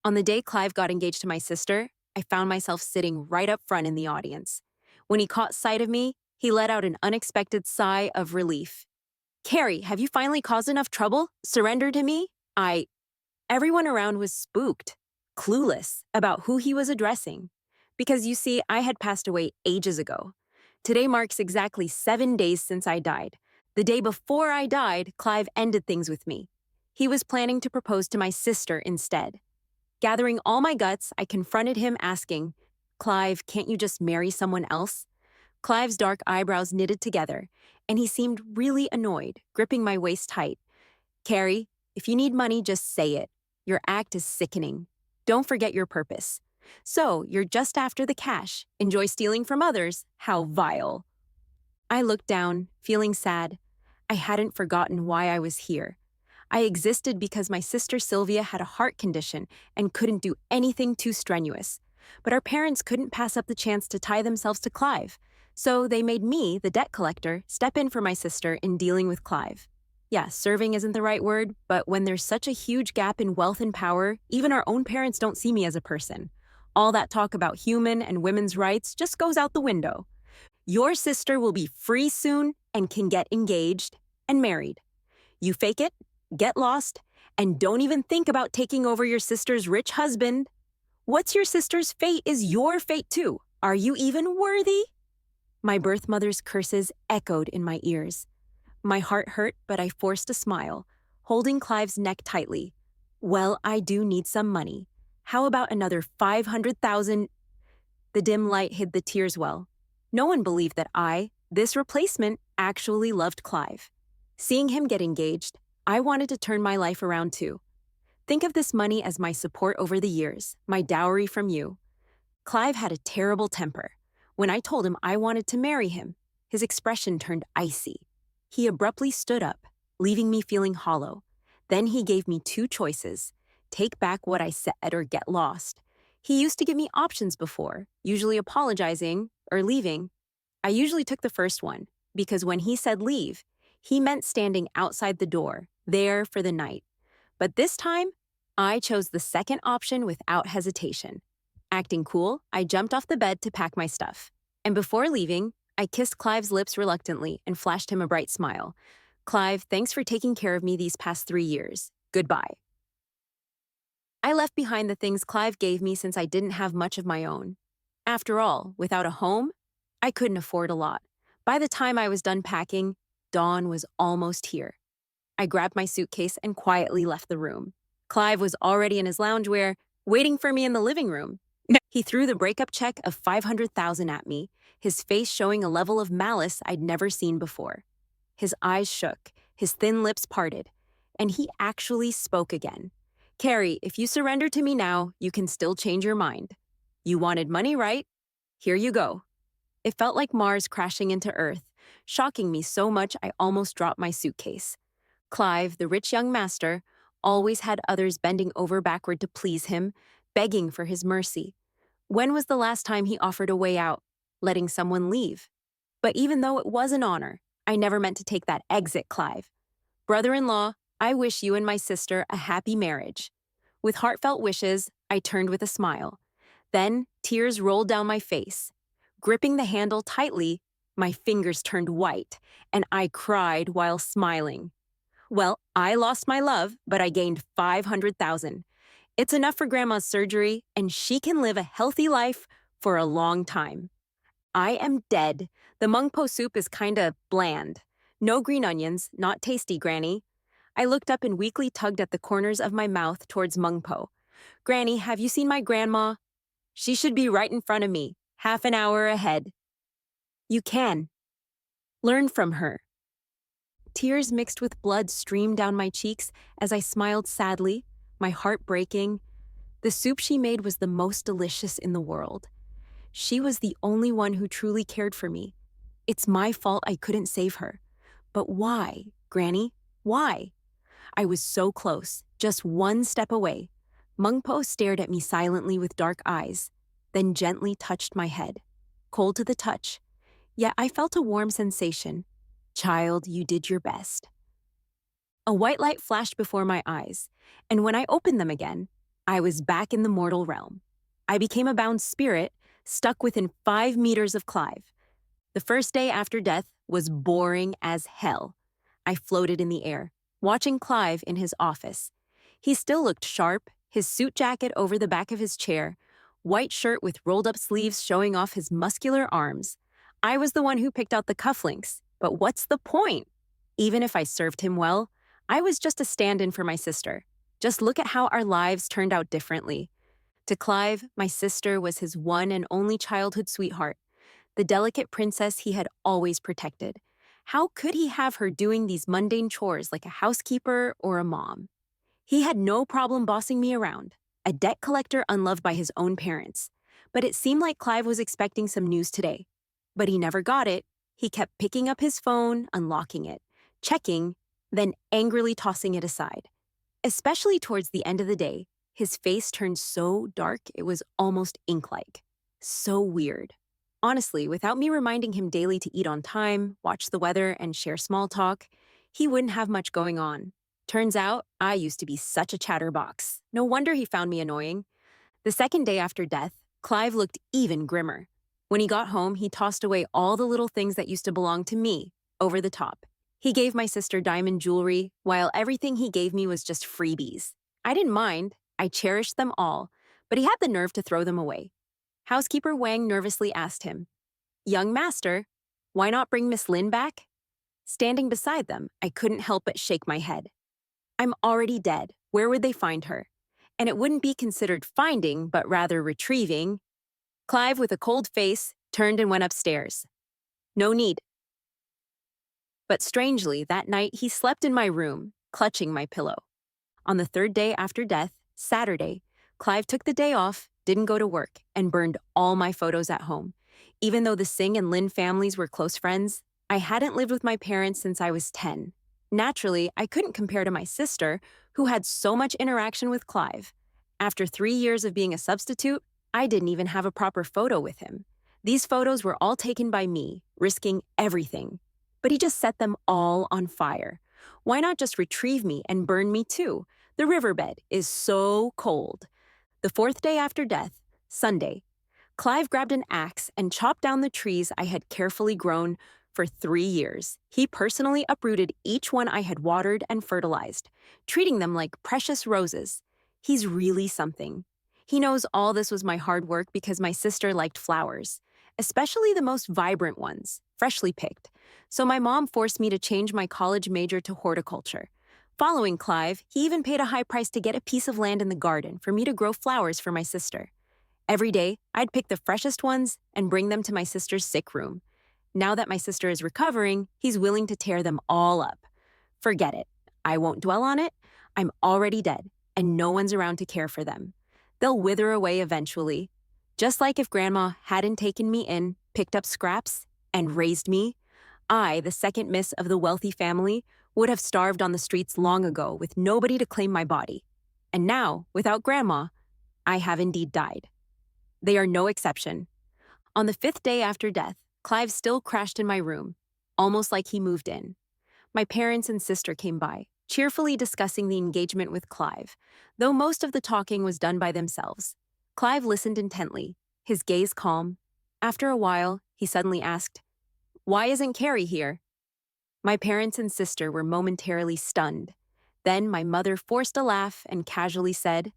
On the day Clive got engaged to my sister, I found myself sitting right up front in the audience. When he caught sight of me, he let out an unexpected sigh of relief. Carrie, have you finally caused enough trouble? Surrender to me? Everyone around was spooked, clueless about who he was addressing. Because you see, I had passed away ages ago. Today marks exactly 7 days since I died. The day before I died, Clive ended things with me. He was planning to propose to my sister instead. Gathering all my guts, I confronted him asking, Clive, can't you just marry someone else? Clive's dark eyebrows knitted together, and he seemed really annoyed, gripping my waist tight. Carrie, if you need money, just say it. Your act is sickening. Don't forget your purpose. So, you're just after the cash. Enjoy stealing from others. How vile. I looked down, feeling sad. I hadn't forgotten why I was here. I existed because my sister Sylvia had a heart condition and couldn't do anything too strenuous. But our parents couldn't pass up the chance to tie themselves to Clive. So they made me, the debt collector, step in for my sister in dealing with Clive. Yeah, serving isn't the right word, but when there's such a huge gap in wealth and power, even our own parents don't see me as a person. All that talk about human and women's rights just goes out the window. Your sister will be free soon and can get engaged and married. You fake it, get lost, and don't even think about taking over your sister's rich husband. What's your sister's fate is your fate too. Are you even worthy? My birth mother's curses echoed in my ears. My heart hurt, but I forced a smile, holding Clive's neck tightly. Well, I do need some money. How about another 500,000? The dim light hid the tears well. No one believed that I, this replacement, actually loved Clive. Seeing him get engaged, I wanted to turn my life around too. Think of this money as my support over the years, my dowry from you. Clive had a terrible temper. When I told him I wanted to marry him, his expression turned icy. He abruptly stood up, leaving me feeling hollow. Then he gave me two choices: take back what I said or get lost. He used to give me options before, usually apologizing or leaving. I usually took the first one, because when he said leave, he meant standing outside the door, there for the night. But this time, I chose the second option without hesitation. Acting cool, I jumped off the bed to pack my stuff. And before leaving, I kissed Clive's lips reluctantly and flashed him a bright smile. Clive, thanks for taking care of me these past 3 years. Goodbye. I left behind the things Clive gave me since I didn't have much of my own. After all, without a home, I couldn't afford a lot. By the time I was done packing, dawn was almost here. I grabbed my suitcase and quietly left the room. Clive was already in his loungewear, waiting for me in the living room. He threw the breakup check of 500,000 at me, his face showing a level of malice I'd never seen before. His eyes shook, his thin lips parted, and he actually spoke again. Carrie, if you surrender to me now, you can still change your mind. You wanted money, right? Here you go. It felt like Mars crashing into Earth, shocking me so much I almost dropped my suitcase. Clive, the rich young master, always had others bending over backward to please him, begging for his mercy. When was the last time he offered a way out, letting someone leave? But even though it was an honor, I never meant to take that exit, Clive. Brother-in-law, I wish you and my sister a happy marriage. With heartfelt wishes, I turned with a smile. Then, tears rolled down my face. Gripping the handle tightly, my fingers turned white, and I cried while smiling. Well, I lost my love, but I gained 500,000. It's enough for Grandma's surgery, and she can live a healthy life for a long time. I am dead. The mung po soup is kinda bland. No green onions, not tasty, Granny. I looked up and weakly tugged at the corners of my mouth towards mung po. Granny, have you seen my grandma? She should be right in front of me, half an hour ahead. You can. Learn from her. Tears mixed with blood streamed down my cheeks as I smiled sadly, my heart breaking. The soup she made was the most delicious in the world. She was the only one who truly cared for me. It's my fault I couldn't save her. But why, Granny? Why? I was so close, just one step away. Mungpo stared at me silently with dark eyes, then gently touched my head. Cold to the touch, yet I felt a warm sensation. Child, you did your best. A white light flashed before my eyes, and when I opened them again, I was back in the mortal realm. I became a bound spirit, stuck within 5 meters of Clive. The first day after death was boring as hell. I floated in the air, watching Clive in his office. He still looked sharp, his suit jacket over the back of his chair, white shirt with rolled-up sleeves showing off his muscular arms. I was the one who picked out the cufflinks, but what's the point? Even if I served him well, I was just a stand-in for my sister. Just look at how our lives turned out differently. To Clive, my sister was his one and only childhood sweetheart, the delicate princess he had always protected. How could he have her doing these mundane chores like a housekeeper or a mom? He had no problem bossing me around, a debt collector unloved by his own parents. But it seemed like Clive was expecting some news today. But he never got it. He kept picking up his phone, unlocking it, checking, then angrily tossing it aside. Especially towards the end of the day, his face turned so dark it was almost ink-like. So weird. Honestly, without me reminding him daily to eat on time, watch the weather, and share small talk, he wouldn't have much going on. Turns out, I used to be such a chatterbox. No wonder he found me annoying. The second day after death, Clive looked even grimmer. When he got home, he tossed away all the little things that used to belong to me, over the top. He gave my sister diamond jewelry, while everything he gave me was just freebies. I didn't mind. I cherished them all, but he had the nerve to throw them away. Housekeeper Wang nervously asked him, "Young master, why not bring Miss Lin back?" Standing beside them, I couldn't help but shake my head. I'm already dead. Where would they find her? And it wouldn't be considered finding, but rather retrieving. Clive, with a cold face, turned and went upstairs. No need. But strangely, that night he slept in my room, clutching my pillow. On the third day after death, Saturday, Clive took the day off, didn't go to work, and burned all my photos at home. Even though the Singh and Lin families were close friends, I hadn't lived with my parents since I was 10. Naturally, I couldn't compare to my sister, who had so much interaction with Clive. After 3 years of being a substitute, I didn't even have a proper photo with him. These photos were all taken by me, risking everything. But he just set them all on fire. Why not just retrieve me and burn me too? The riverbed is so cold. The fourth day after death, Sunday, Clive grabbed an axe and chopped down the trees I had carefully grown for 3 years. He personally uprooted each one I had watered and fertilized, treating them like precious roses. He's really something. He knows all this was my hard work because my sister liked flowers, especially the most vibrant ones, freshly picked. So my mom forced me to change my college major to horticulture. Following Clive, he even paid a high price to get a piece of land in the garden for me to grow flowers for my sister. Every day, I'd pick the freshest ones and bring them to my sister's sick room. Now that my sister is recovering, he's willing to tear them all up. Forget it. I won't dwell on it. I'm already dead, and no one's around to care for them. They'll wither away eventually. Just like if Grandma hadn't taken me in, picked up scraps, and raised me, I, the second miss of the wealthy family, would have starved on the streets long ago with nobody to claim my body. And now, without Grandma, I have indeed died. They are no exception. On the 5th day after death, Clive still crashed in my room, almost like he moved in. My parents and sister came by, cheerfully discussing the engagement with Clive, though most of the talking was done by themselves. Clive listened intently, his gaze calm. After a while, he suddenly asked, "Why isn't Carrie here?" My parents and sister were momentarily stunned. Then my mother forced a laugh and casually said,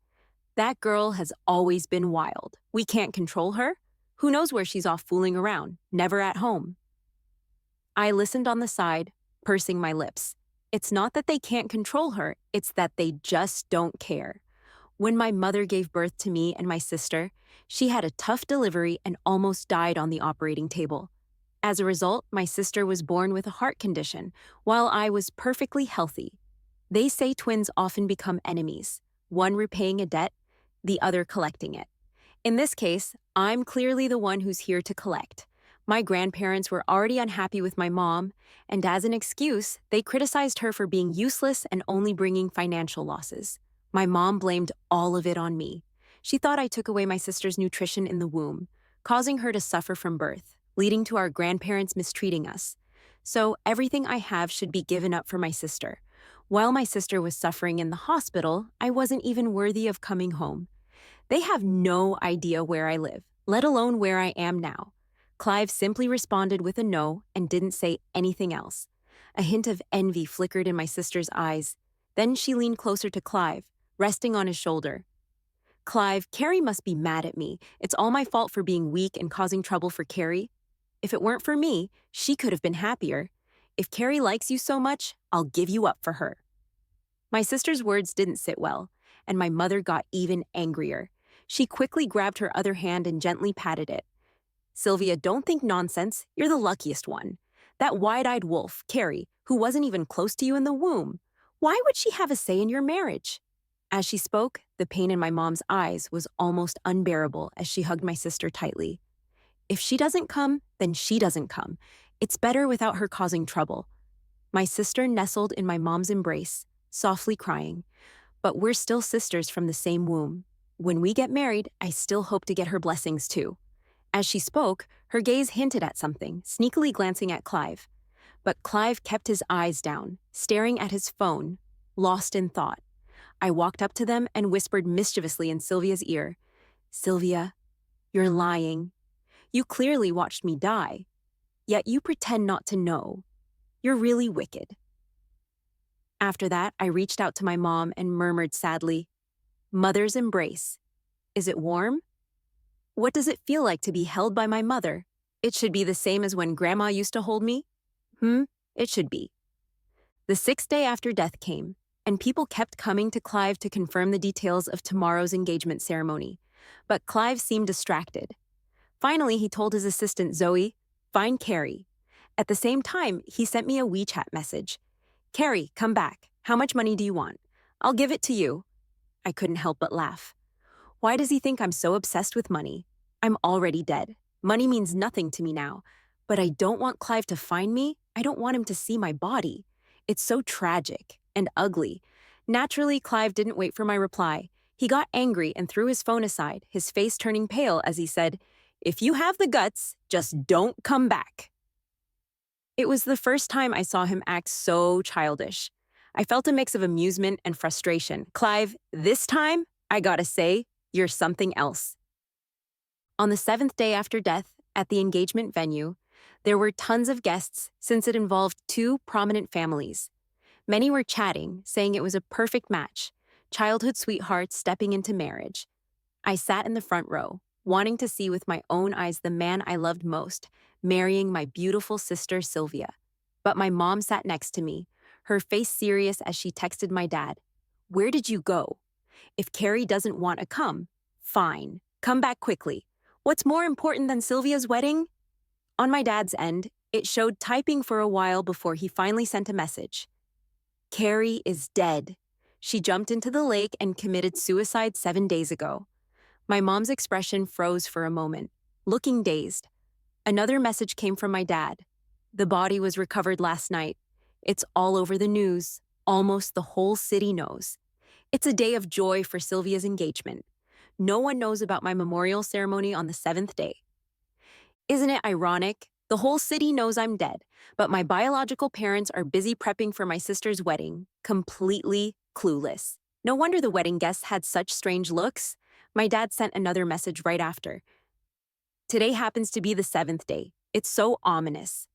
"That girl has always been wild. We can't control her. Who knows where she's off fooling around, never at home." I listened on the side, pursing my lips. It's not that they can't control her, it's that they just don't care. When my mother gave birth to me and my sister, she had a tough delivery and almost died on the operating table. As a result, my sister was born with a heart condition, while I was perfectly healthy. They say twins often become enemies, one repaying a debt, the other collecting it. In this case, I'm clearly the one who's here to collect. My grandparents were already unhappy with my mom, and as an excuse, they criticized her for being useless and only bringing financial losses. My mom blamed all of it on me. She thought I took away my sister's nutrition in the womb, causing her to suffer from birth, leading to our grandparents mistreating us. So everything I have should be given up for my sister. While my sister was suffering in the hospital, I wasn't even worthy of coming home. They have no idea where I live, let alone where I am now. Clive simply responded with a no and didn't say anything else. A hint of envy flickered in my sister's eyes. Then she leaned closer to Clive, resting on his shoulder. Clive, Carrie must be mad at me. It's all my fault for being weak and causing trouble for Carrie. If it weren't for me, she could have been happier. If Carrie likes you so much, I'll give you up for her. My sister's words didn't sit well, and my mother got even angrier. She quickly grabbed her other hand and gently patted it. Sylvia, don't think nonsense. You're the luckiest one. That wide-eyed wolf, Carrie, who wasn't even close to you in the womb. Why would she have a say in your marriage? As she spoke, the pain in my mom's eyes was almost unbearable as she hugged my sister tightly. If she doesn't come, then she doesn't come. It's better without her causing trouble. My sister nestled in my mom's embrace, softly crying. But we're still sisters from the same womb. When we get married, I still hope to get her blessings too. As she spoke, her gaze hinted at something, sneakily glancing at Clive. But Clive kept his eyes down, staring at his phone, lost in thought. I walked up to them and whispered mischievously in Sylvia's ear, Sylvia, you're lying. You clearly watched me die. Yet you pretend not to know. You're really wicked. After that, I reached out to my mom and murmured sadly, Mother's embrace. Is it warm? What does it feel like to be held by my mother? It should be the same as when Grandma used to hold me? It should be. The 6th day after death came, and people kept coming to Clive to confirm the details of tomorrow's engagement ceremony. But Clive seemed distracted. Finally, he told his assistant Zoe, find Carrie. At the same time, he sent me a WeChat message. Carrie, come back. How much money do you want? I'll give it to you. I couldn't help but laugh. Why does he think I'm so obsessed with money? I'm already dead. Money means nothing to me now. But I don't want Clive to find me. I don't want him to see my body. It's so tragic and ugly. Naturally, Clive didn't wait for my reply. He got angry and threw his phone aside, his face turning pale as he said, If you have the guts, just don't come back. It was the first time I saw him act so childish. I felt a mix of amusement and frustration. Clive, this time, I gotta say, you're something else. On the 7th day after death, at the engagement venue, there were tons of guests since it involved 2 prominent families. Many were chatting, saying it was a perfect match, childhood sweethearts stepping into marriage. I sat in the front row, wanting to see with my own eyes the man I loved most, marrying my beautiful sister Sylvia. But my mom sat next to me, her face serious as she texted my dad, Where did you go? If Carrie doesn't want to come, fine, come back quickly. What's more important than Sylvia's wedding? On my dad's end, it showed typing for a while before he finally sent a message. Carrie is dead. She jumped into the lake and committed suicide 7 days ago. My mom's expression froze for a moment, looking dazed. Another message came from my dad. The body was recovered last night. It's all over the news. Almost the whole city knows. It's a day of joy for Sylvia's engagement. No one knows about my memorial ceremony on the 7th day. Isn't it ironic? The whole city knows I'm dead, but my biological parents are busy prepping for my sister's wedding, completely clueless. No wonder the wedding guests had such strange looks. My dad sent another message right after. Today happens to be the 7th day. It's so ominous.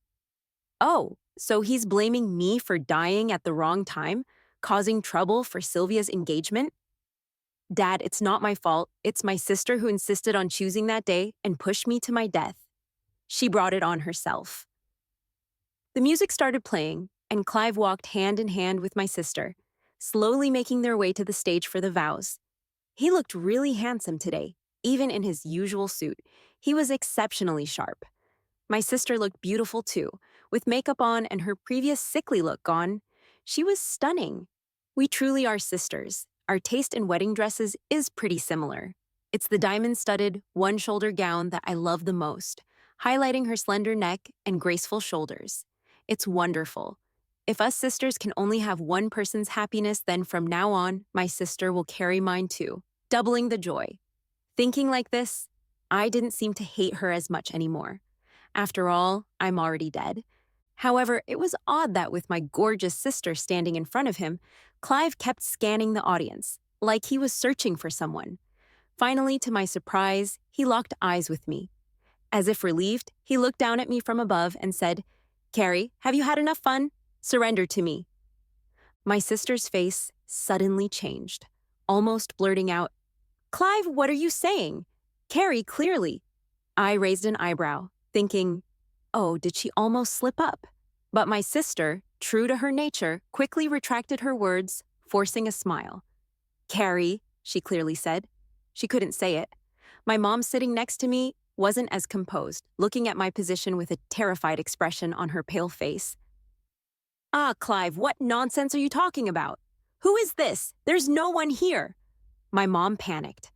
Oh, so he's blaming me for dying at the wrong time, causing trouble for Sylvia's engagement? Dad, it's not my fault. It's my sister who insisted on choosing that day and pushed me to my death. She brought it on herself. The music started playing, and Clive walked hand in hand with my sister, slowly making their way to the stage for the vows. He looked really handsome today, even in his usual suit. He was exceptionally sharp. My sister looked beautiful too, with makeup on and her previous sickly look gone. She was stunning. We truly are sisters. Our taste in wedding dresses is pretty similar. It's the diamond-studded, one-shoulder gown that I love the most, highlighting her slender neck and graceful shoulders. It's wonderful. If us sisters can only have one person's happiness, then from now on, my sister will carry mine too, doubling the joy. Thinking like this, I didn't seem to hate her as much anymore. After all, I'm already dead. However, it was odd that with my gorgeous sister standing in front of him, Clive kept scanning the audience, like he was searching for someone. Finally, to my surprise, he locked eyes with me. As if relieved, he looked down at me from above and said, "Carrie, have you had enough fun? Surrender to me." My sister's face suddenly changed, almost blurting out, "Clive, what are you saying?" "Carrie, clearly." I raised an eyebrow, thinking, oh, did she almost slip up? But my sister, true to her nature, quickly retracted her words, forcing a smile. "Carrie," she clearly said. She couldn't say it. My mom sitting next to me wasn't as composed, looking at my position with a terrified expression on her pale face. "Ah, Clive, what nonsense are you talking about? Who is this? There's no one here." My mom panicked.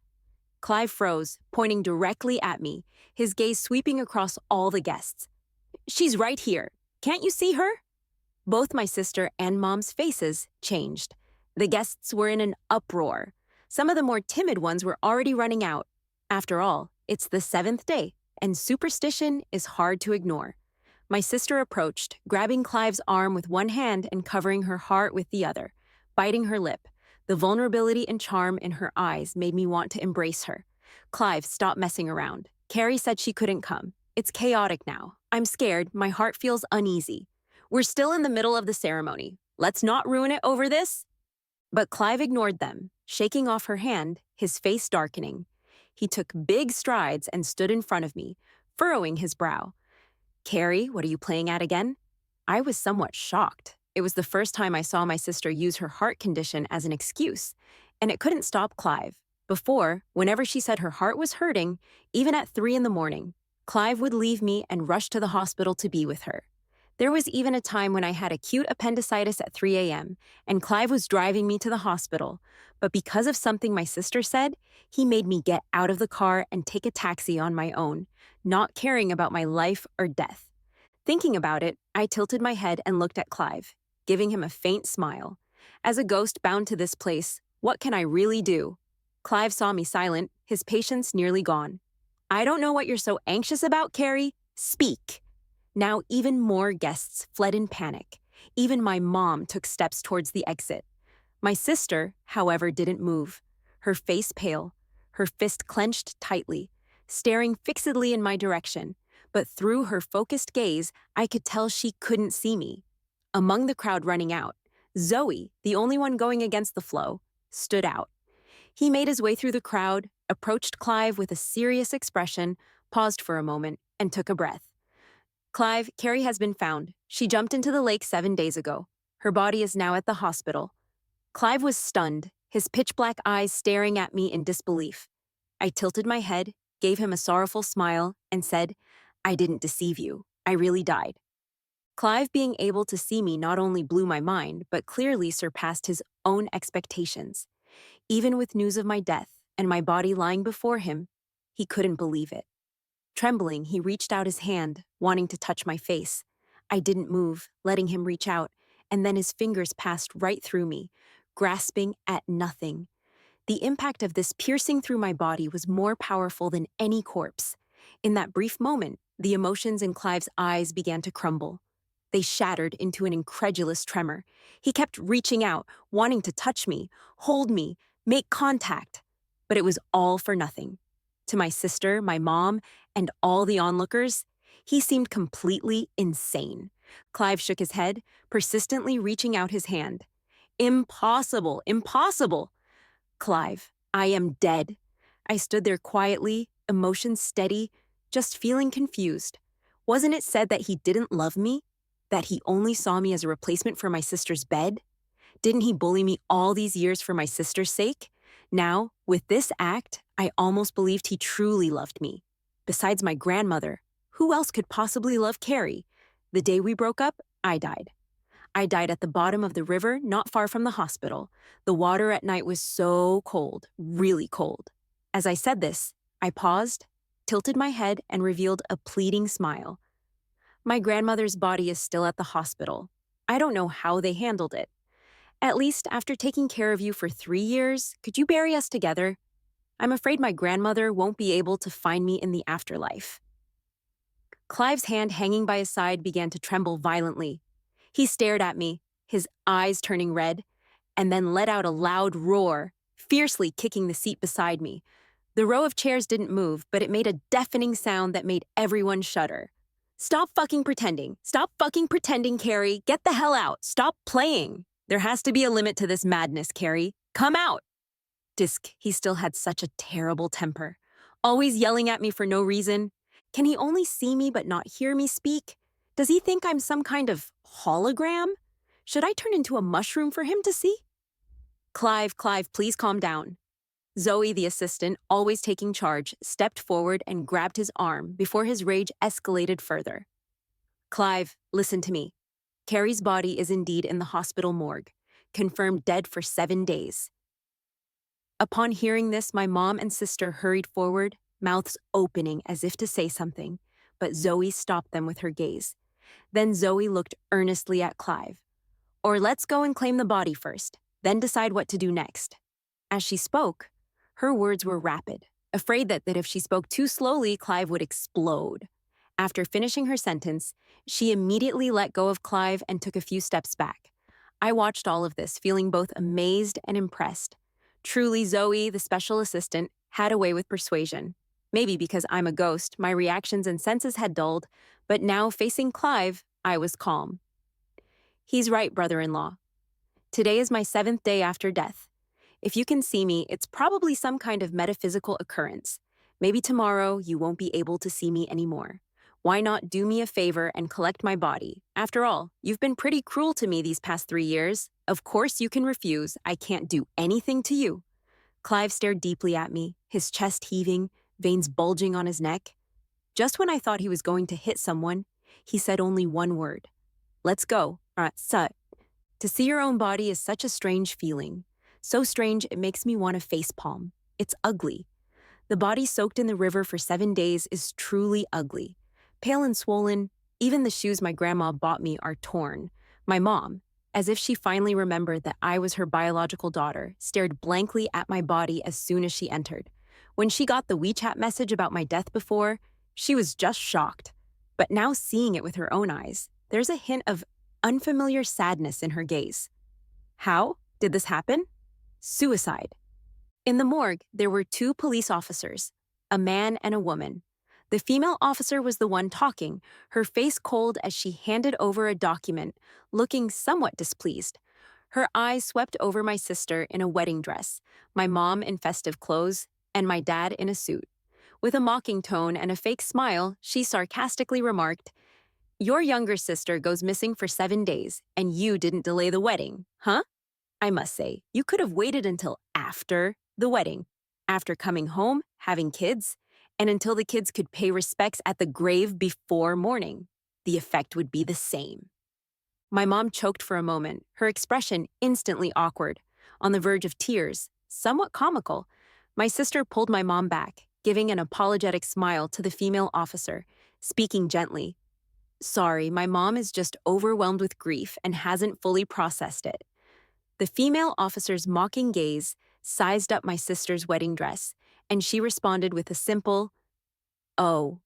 Clive froze, pointing directly at me, his gaze sweeping across all the guests. "She's right here. Can't you see her?" Both my sister and mom's faces changed. The guests were in an uproar. Some of the more timid ones were already running out. After all, it's the 7th day, and superstition is hard to ignore. My sister approached, grabbing Clive's arm with one hand and covering her heart with the other, biting her lip. The vulnerability and charm in her eyes made me want to embrace her. "Clive, stop messing around. Carrie said she couldn't come. It's chaotic now. I'm scared. My heart feels uneasy. We're still in the middle of the ceremony. Let's not ruin it over this." But Clive ignored them, shaking off her hand, his face darkening. He took big strides and stood in front of me, furrowing his brow. "Carrie, what are you playing at again?" I was somewhat shocked. It was the first time I saw my sister use her heart condition as an excuse, and it couldn't stop Clive. Before, whenever she said her heart was hurting, even at 3 in the morning, Clive would leave me and rush to the hospital to be with her. There was even a time when I had acute appendicitis at 3 a.m., and Clive was driving me to the hospital, but because of something my sister said, he made me get out of the car and take a taxi on my own, not caring about my life or death. Thinking about it, I tilted my head and looked at Clive, giving him a faint smile. As a ghost bound to this place, what can I really do? Clive saw me silent, his patience nearly gone. "I don't know what you're so anxious about, Carrie. Speak." Now even more guests fled in panic. Even my mom took steps towards the exit. My sister, however, didn't move, her face pale, her fist clenched tightly, staring fixedly in my direction, but through her focused gaze, I could tell she couldn't see me. Among the crowd running out, Zoe, the only one going against the flow, stood out. He made his way through the crowd, approached Clive with a serious expression, paused for a moment, and took a breath. "Clive, Carrie has been found. She jumped into the lake 7 days ago. Her body is now at the hospital." Clive was stunned, his pitch-black eyes staring at me in disbelief. I tilted my head, gave him a sorrowful smile, and said, "I didn't deceive you. I really died." Clive being able to see me not only blew my mind, but clearly surpassed his own expectations. Even with news of my death and my body lying before him, he couldn't believe it. Trembling, he reached out his hand, wanting to touch my face. I didn't move, letting him reach out, and then his fingers passed right through me, grasping at nothing. The impact of this piercing through my body was more powerful than any corpse. In that brief moment, the emotions in Clive's eyes began to crumble. They shattered into an incredulous tremor. He kept reaching out, wanting to touch me, hold me, make contact. But it was all for nothing. To my sister, my mom, and all the onlookers, he seemed completely insane. Clive shook his head, persistently reaching out his hand. "Impossible, impossible." "Clive, I am dead." I stood there quietly, emotions steady, just feeling confused. Wasn't it said that he didn't love me? That he only saw me as a replacement for my sister's bed? Didn't he bully me all these years for my sister's sake? Now, with this act, I almost believed he truly loved me. Besides my grandmother, who else could possibly love Carrie? The day we broke up, I died. I died at the bottom of the river, not far from the hospital. The water at night was so cold, really cold. As I said this, I paused, tilted my head, and revealed a pleading smile. My grandmother's body is still at the hospital. I don't know how they handled it. At least, after taking care of you for 3 years, could you bury us together? I'm afraid my grandmother won't be able to find me in the afterlife. Clive's hand hanging by his side began to tremble violently. He stared at me, his eyes turning red, and then let out a loud roar, fiercely kicking the seat beside me. The row of chairs didn't move, but it made a deafening sound that made everyone shudder. Stop fucking pretending. Stop fucking pretending, Carrie. Get the hell out. Stop playing. There has to be a limit to this madness, Carrie. Come out. He still had such a terrible temper. Always yelling at me for no reason. Can he only see me but not hear me speak? Does he think I'm some kind of hologram? Should I turn into a mushroom for him to see? Clive, please calm down. Zoe, the assistant, always taking charge, stepped forward and grabbed his arm before his rage escalated further. Clive, listen to me. Carrie's body is indeed in the hospital morgue, confirmed dead for 7 days. Upon hearing this, my mom and sister hurried forward, mouths opening as if to say something, but Zoe stopped them with her gaze. Then Zoe looked earnestly at Clive. Or let's go and claim the body first, then decide what to do next. As she spoke, her words were rapid, afraid that if she spoke too slowly, Clive would explode. After finishing her sentence, she immediately let go of Clive and took a few steps back. I watched all of this, feeling both amazed and impressed. Truly, Zoe, the special assistant, had a way with persuasion. Maybe because I'm a ghost, my reactions and senses had dulled, but now facing Clive, I was calm. He's right, brother-in-law. Today is my 7th day after death. If you can see me, it's probably some kind of metaphysical occurrence. Maybe tomorrow you won't be able to see me anymore. Why not do me a favor and collect my body? After all, you've been pretty cruel to me these past 3 years. Of course you can refuse. I can't do anything to you. Clive stared deeply at me, his chest heaving, veins bulging on his neck. Just when I thought he was going to hit someone, he said only one word. Let's go. To see your own body is such a strange feeling. So strange it makes me want to facepalm. It's ugly. The body soaked in the river for 7 days is truly ugly. Pale and swollen, even the shoes my grandma bought me are torn. My mom, as if she finally remembered that I was her biological daughter, stared blankly at my body as soon as she entered. When she got the WeChat message about my death before, she was just shocked. But now seeing it with her own eyes, there's a hint of unfamiliar sadness in her gaze. How did this happen? Suicide. In the morgue, there were 2 police officers, a man and a woman. The female officer was the one talking, her face cold as she handed over a document, looking somewhat displeased. Her eyes swept over my sister in a wedding dress, my mom in festive clothes, and my dad in a suit. With a mocking tone and a fake smile, she sarcastically remarked, "Your younger sister goes missing for 7 days, and you didn't delay the wedding, huh? I must say, you could have waited until after the wedding, after coming home, having kids, and until the kids could pay respects at the grave before mourning. The effect would be the same." My mom choked for a moment, her expression instantly awkward, on the verge of tears, somewhat comical. My sister pulled my mom back, giving an apologetic smile to the female officer, speaking gently. "Sorry, my mom is just overwhelmed with grief and hasn't fully processed it." The female officer's mocking gaze sized up my sister's wedding dress, and she responded with a simple, "Oh."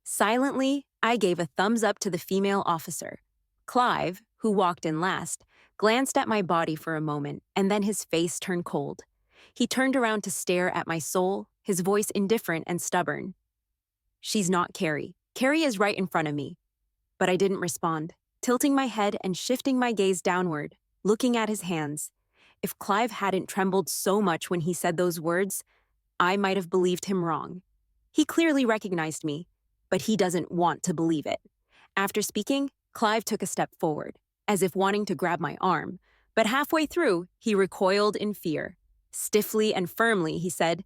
Silently, I gave a thumbs up to the female officer. Clive, who walked in last, glanced at my body for a moment, and then his face turned cold. He turned around to stare at my soul, his voice indifferent and stubborn. "She's not Carrie. Carrie is right in front of me." But I didn't respond, tilting my head and shifting my gaze downward, looking at his hands. If Clive hadn't trembled so much when he said those words, I might have believed him wrong. He clearly recognized me, but he doesn't want to believe it. After speaking, Clive took a step forward, as if wanting to grab my arm, but halfway through, he recoiled in fear. Stiffly and firmly, he said,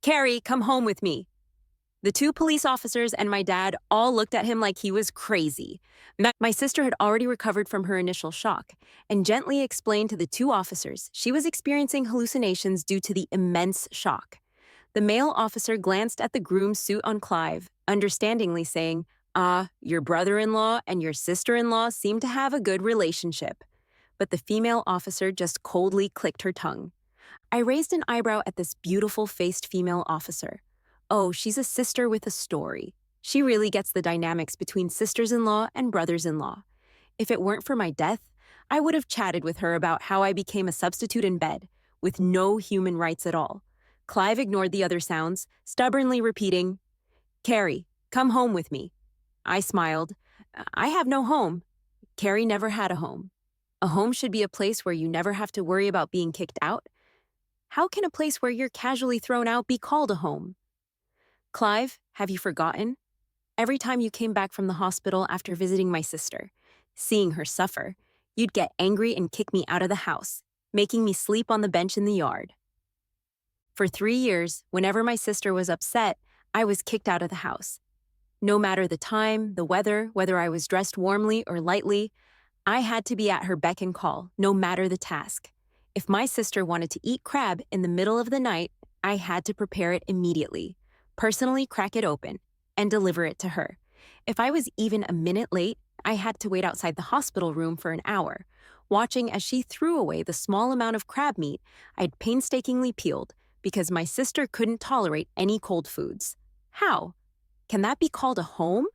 "Carrie, come home with me." The 2 police officers and my dad all looked at him like he was crazy. My sister had already recovered from her initial shock and gently explained to the 2 officers she was experiencing hallucinations due to the immense shock. The male officer glanced at the groom's suit on Clive, understandingly saying, "Your brother-in-law and your sister-in-law seem to have a good relationship." But the female officer just coldly clicked her tongue. I raised an eyebrow at this beautiful-faced female officer. Oh, she's a sister with a story. She really gets the dynamics between sisters-in-law and brothers-in-law. If it weren't for my death, I would have chatted with her about how I became a substitute in bed, with no human rights at all. Clive ignored the other sounds, stubbornly repeating, "Carrie, come home with me." I smiled. "I have no home." Carrie never had a home. A home should be a place where you never have to worry about being kicked out. How can a place where you're casually thrown out be called a home? Clive, have you forgotten? Every time you came back from the hospital after visiting my sister, seeing her suffer, you'd get angry and kick me out of the house, making me sleep on the bench in the yard. For 3 years, whenever my sister was upset, I was kicked out of the house. No matter the time, the weather, whether I was dressed warmly or lightly, I had to be at her beck and call, no matter the task. If my sister wanted to eat crab in the middle of the night, I had to prepare it immediately, personally crack it open, and deliver it to her. If I was even a minute late, I had to wait outside the hospital room for an hour, watching as she threw away the small amount of crab meat I'd painstakingly peeled because my sister couldn't tolerate any cold foods. How? Can that be called a home?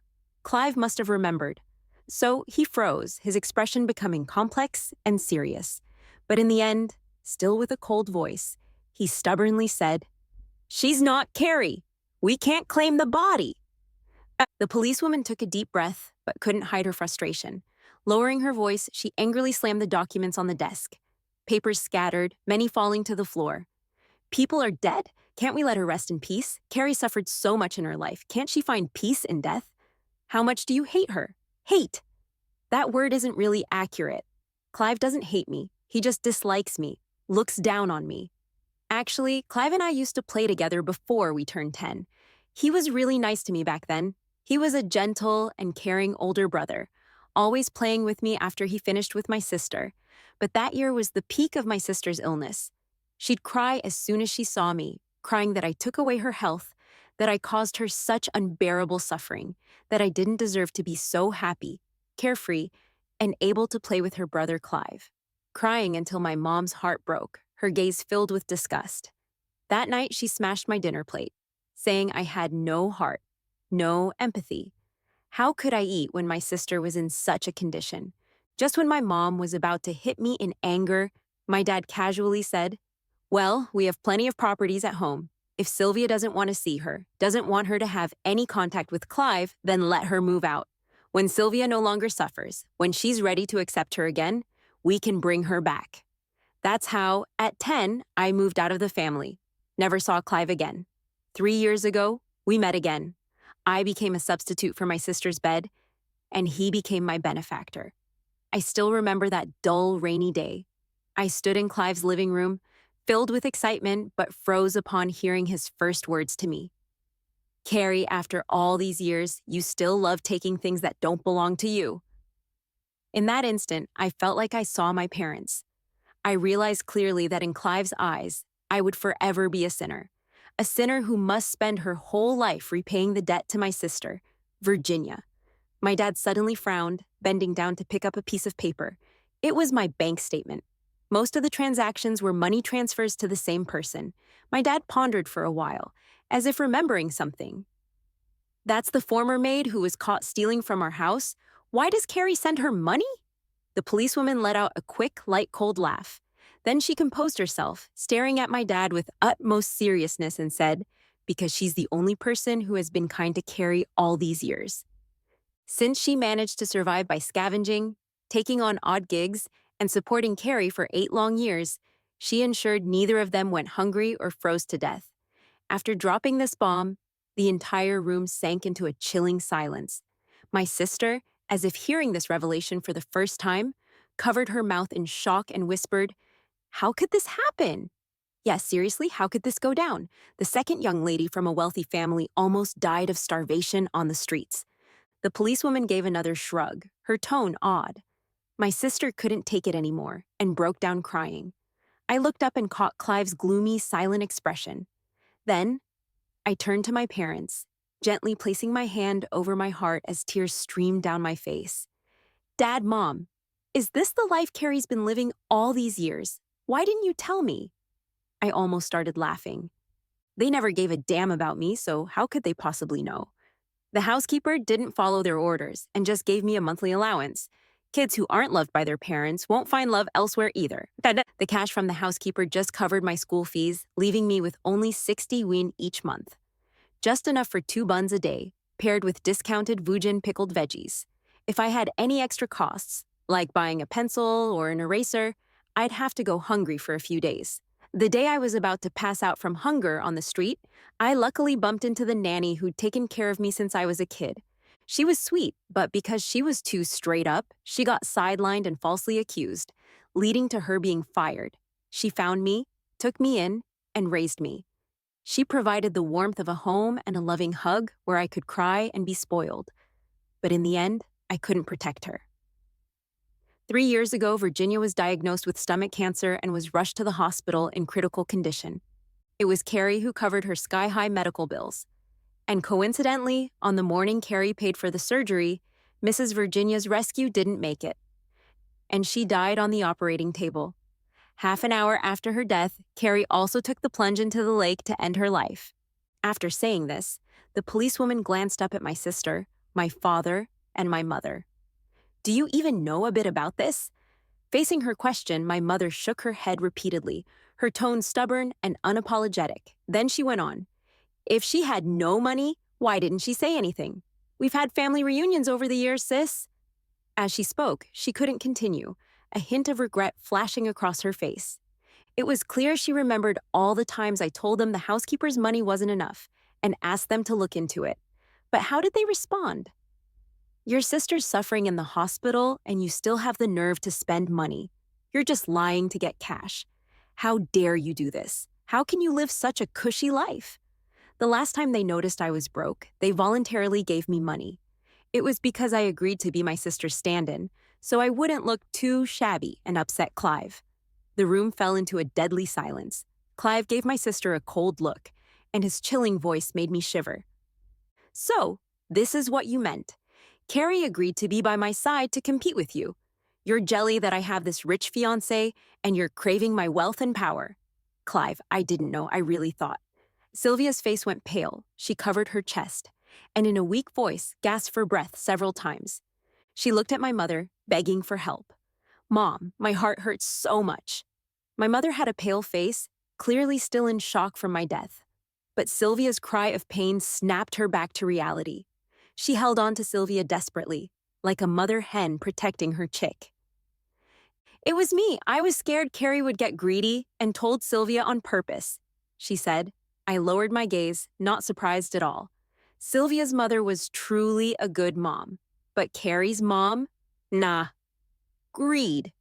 Clive must have remembered. So he froze, his expression becoming complex and serious. But in the end, still with a cold voice, he stubbornly said, "She's not Carrie. We can't claim the body." The policewoman took a deep breath, but couldn't hide her frustration. Lowering her voice, she angrily slammed the documents on the desk. Papers scattered, many falling to the floor. "People are dead. Can't we let her rest in peace? Carrie suffered so much in her life. Can't she find peace in death? How much do you hate her?" Hate. That word isn't really accurate. Clive doesn't hate me. He just dislikes me, looks down on me. Actually, Clive and I used to play together before we turned 10. He was really nice to me back then. He was a gentle and caring older brother, always playing with me after he finished with my sister. But that year was the peak of my sister's illness. She'd cry as soon as she saw me, crying that I took away her health, that I caused her such unbearable suffering, that I didn't deserve to be so happy, carefree, and able to play with her brother Clive. Crying until my mom's heart broke, her gaze filled with disgust. That night, she smashed my dinner plate, saying I had no heart, no empathy. How could I eat when my sister was in such a condition? Just when my mom was about to hit me in anger, my dad casually said, "Well, we have plenty of properties at home. If Sylvia doesn't want to see her, doesn't want her to have any contact with Clive, then let her move out. When Sylvia no longer suffers, when she's ready to accept her again, we can bring her back." That's how, at 10, I moved out of the family. Never saw Clive again. 3 years ago, we met again. I became a substitute for my sister's bed, and he became my benefactor. I still remember that dull, rainy day. I stood in Clive's living room, filled with excitement, but froze upon hearing his first words to me. "Carrie, after all these years, you still love taking things that don't belong to you." In that instant, I felt like I saw my parents. I realized clearly that in Clive's eyes, I would forever be a sinner who must spend her whole life repaying the debt to my sister, Virginia. My dad suddenly frowned, bending down to pick up a piece of paper. It was my bank statement. Most of the transactions were money transfers to the same person. My dad pondered for a while, as if remembering something. "That's the former maid who was caught stealing from our house? Why does Carrie send her money?" The policewoman let out a quick, light, cold laugh. Then she composed herself, staring at my dad with utmost seriousness, and said, "Because she's the only person who has been kind to Carrie all these years. Since she managed to survive by scavenging, taking on odd gigs, and supporting Carrie for 8 long years, she ensured neither of them went hungry or froze to death." After dropping this bomb, the entire room sank into a chilling silence. My sister, as if hearing this revelation for the first time, covered her mouth in shock and whispered, "How could this happen?" Yes, seriously, how could this go down? The second young lady from a wealthy family almost died of starvation on the streets. The policewoman gave another shrug, her tone odd. My sister couldn't take it anymore and broke down crying. I looked up and caught Clive's gloomy, silent expression. Then, I turned to my parents, gently placing my hand over my heart as tears streamed down my face. "Dad, Mom, is this the life Carrie's been living all these years? Why didn't you tell me?" I almost started laughing. They never gave a damn about me, so how could they possibly know? The housekeeper didn't follow their orders and just gave me a monthly allowance. Kids who aren't loved by their parents won't find love elsewhere either. The cash from the housekeeper just covered my school fees, leaving me with only 60 won each month. Just enough for 2 buns a day, paired with discounted Vujin pickled veggies. If I had any extra costs, like buying a pencil or an eraser, I'd have to go hungry for a few days. The day I was about to pass out from hunger on the street, I luckily bumped into the nanny who'd taken care of me since I was a kid. She was sweet, but because she was too straight up, she got sidelined and falsely accused, leading to her being fired. She found me, took me in, and raised me. She provided the warmth of a home and a loving hug where I could cry and be spoiled. But in the end, I couldn't protect her. 3 years ago, Virginia was diagnosed with stomach cancer and was rushed to the hospital in critical condition. It was Carrie who covered her sky-high medical bills. And coincidentally, on the morning Carrie paid for the surgery, Mrs. Virginia's rescue didn't make it. And she died on the operating table. Half an hour after her death, Carrie also took the plunge into the lake to end her life. After saying this, the policewoman glanced up at my sister, my father, and my mother. Do you even know a bit about this? Facing her question, my mother shook her head repeatedly, her tone stubborn and unapologetic. Then she went on. If she had no money, why didn't she say anything? We've had family reunions over the years, sis. As she spoke, she couldn't continue, a hint of regret flashing across her face. It was clear she remembered all the times I told them the housekeeper's money wasn't enough and asked them to look into it. But how did they respond? Your sister's suffering in the hospital and you still have the nerve to spend money. You're just lying to get cash. How dare you do this? How can you live such a cushy life? The last time they noticed I was broke, they voluntarily gave me money. It was because I agreed to be my sister's stand-in, so I wouldn't look too shabby and upset Clive. The room fell into a deadly silence. Clive gave my sister a cold look, and his chilling voice made me shiver. So, this is what you meant. Carrie agreed to be by my side to compete with you. You're jelly that I have this rich fiancé, and you're craving my wealth and power. Clive, I didn't know, I really thought. Sylvia's face went pale. She covered her chest, and in a weak voice, gasped for breath several times. She looked at my mother, begging for help. Mom, my heart hurts so much. My mother had a pale face, clearly still in shock from my death. But Sylvia's cry of pain snapped her back to reality. She held on to Sylvia desperately, like a mother hen protecting her chick. It was me. I was scared Carrie would get greedy and told Sylvia on purpose, she said. I lowered my gaze, not surprised at all. Sylvia's mother was truly a good mom. But Carrie's mom? Nah. Greed.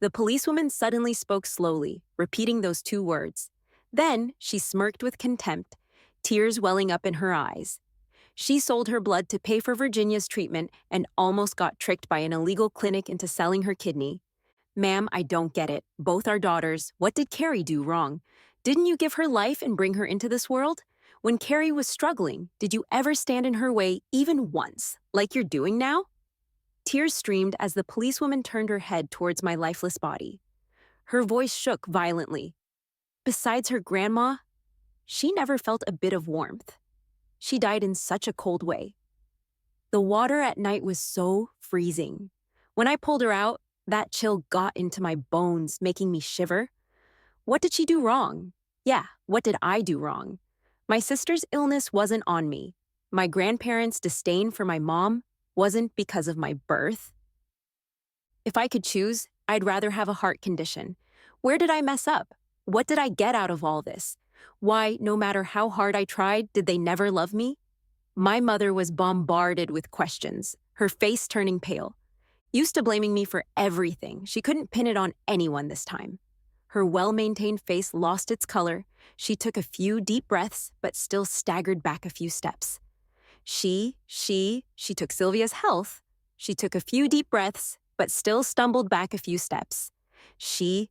The policewoman suddenly spoke slowly, repeating those 2 words. Then she smirked with contempt, tears welling up in her eyes. She sold her blood to pay for Virginia's treatment and almost got tricked by an illegal clinic into selling her kidney. Ma'am, I don't get it. Both are daughters. What did Carrie do wrong? Didn't you give her life and bring her into this world? When Carrie was struggling, did you ever stand in her way even once, like you're doing now? Tears streamed as the policewoman turned her head towards my lifeless body. Her voice shook violently. Besides her grandma, she never felt a bit of warmth. She died in such a cold way. The water at night was so freezing. When I pulled her out, that chill got into my bones, making me shiver. What did she do wrong? Yeah, what did I do wrong? My sister's illness wasn't on me. My grandparents' disdain for my mom wasn't because of my birth. If I could choose, I'd rather have a heart condition. Where did I mess up? What did I get out of all this? Why, no matter how hard I tried, did they never love me? My mother was bombarded with questions, her face turning pale. Used to blaming me for everything, she couldn't pin it on anyone this time. Her well-maintained face lost its color. She took a few deep breaths, but still staggered back a few steps. She took Sylvia's health. She took a few deep breaths, but still stumbled back a few steps. She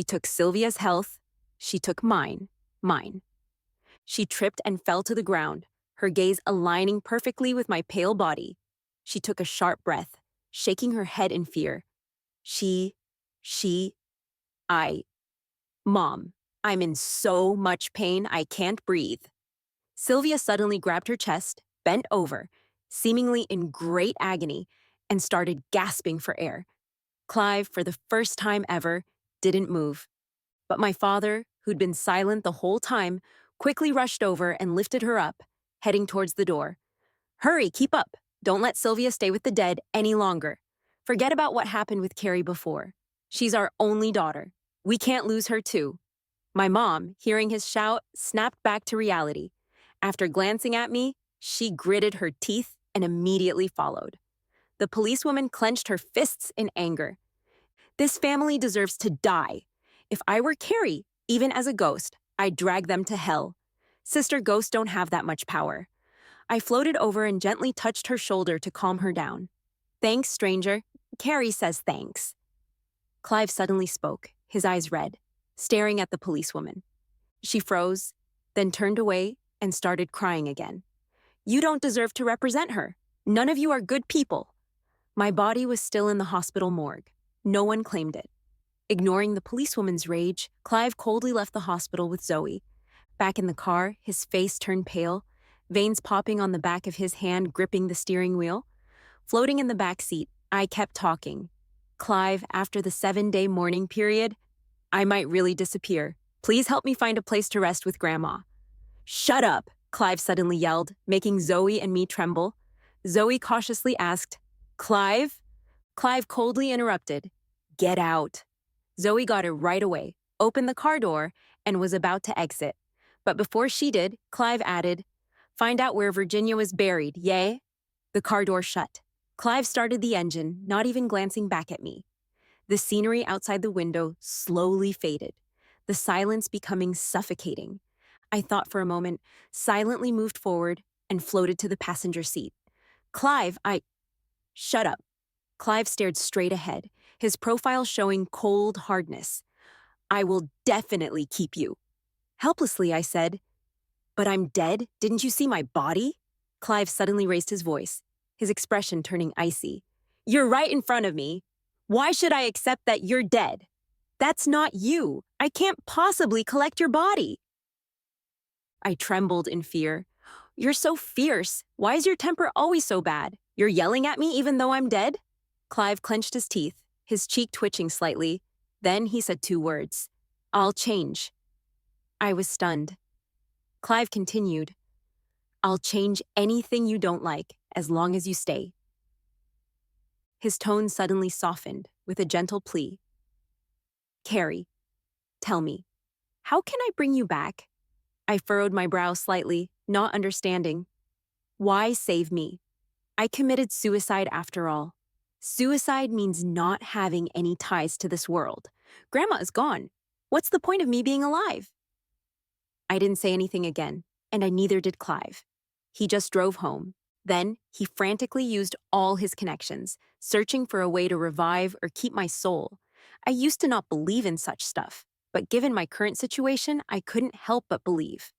took Sylvia's health. She took mine. She tripped and fell to the ground, her gaze aligning perfectly with my pale body. She took a sharp breath, shaking her head in fear. Mom, I'm in so much pain I can't breathe. Sylvia suddenly grabbed her chest, bent over, seemingly in great agony, and started gasping for air. Clive, for the first time ever, didn't move. But my father, who'd been silent the whole time, quickly rushed over and lifted her up, heading towards the door. Hurry, keep up. Don't let Sylvia stay with the dead any longer. Forget about what happened with Carrie before. She's our only daughter. We can't lose her too. My mom, hearing his shout, snapped back to reality. After glancing at me, she gritted her teeth and immediately followed. The policewoman clenched her fists in anger. This family deserves to die. If I were Carrie, even as a ghost, I'd drag them to hell. Sister ghosts don't have that much power. I floated over and gently touched her shoulder to calm her down. Thanks, stranger. Carrie says thanks. Clive suddenly spoke, his eyes red, staring at the policewoman. She froze, then turned away and started crying again. You don't deserve to represent her. None of you are good people. My body was still in the hospital morgue. No one claimed it. Ignoring the policewoman's rage, Clive coldly left the hospital with Zoe. Back in the car, his face turned pale, veins popping on the back of his hand gripping the steering wheel. Floating in the back seat, I kept talking. Clive, after the 7-day mourning period, I might really disappear. Please help me find a place to rest with Grandma. Shut up, Clive suddenly yelled, making Zoe and me tremble. Zoe cautiously asked, Clive? Clive coldly interrupted, Get out. Zoe got it right away, opened the car door, and was about to exit. But before she did, Clive added, Find out where Virginia was buried, yay? The car door shut. Clive started the engine, not even glancing back at me. The scenery outside the window slowly faded, the silence becoming suffocating. I thought for a moment, silently moved forward, and floated to the passenger seat. Clive, Shut up. Clive stared straight ahead, his profile showing cold hardness. I will definitely keep you. Helplessly, I said, But I'm dead? Didn't you see my body? Clive suddenly raised his voice, his expression turning icy. You're right in front of me. Why should I accept that you're dead? That's not you. I can't possibly collect your body. I trembled in fear. You're so fierce. Why is your temper always so bad? You're yelling at me even though I'm dead? Clive clenched his teeth, his cheek twitching slightly. Then he said 2 words. I'll change. I was stunned. Clive continued. I'll change anything you don't like, as long as you stay. His tone suddenly softened, with a gentle plea. Carrie, tell me, how can I bring you back? I furrowed my brow slightly, not understanding. Why save me? I committed suicide after all. Suicide means not having any ties to this world. Grandma is gone. What's the point of me being alive? I didn't say anything again, and I neither did Clive. He just drove home. Then, he frantically used all his connections, searching for a way to revive or keep my soul. I used to not believe in such stuff, but given my current situation, I couldn't help but believe.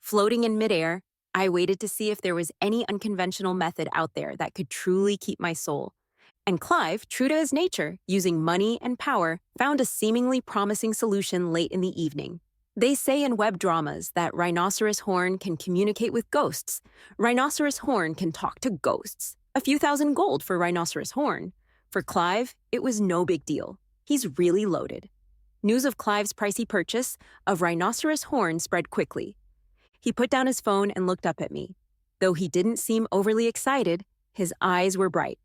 Floating in midair, I waited to see if there was any unconventional method out there that could truly keep my soul. And Clive, true to his nature, using money and power, found a seemingly promising solution late in the evening. They say in web dramas that rhinoceros horn can communicate with ghosts. Rhinoceros horn can talk to ghosts. A few thousand gold for rhinoceros horn. For Clive, it was no big deal. He's really loaded. News of Clive's pricey purchase of rhinoceros horn spread quickly. He put down his phone and looked up at me. Though he didn't seem overly excited, his eyes were bright.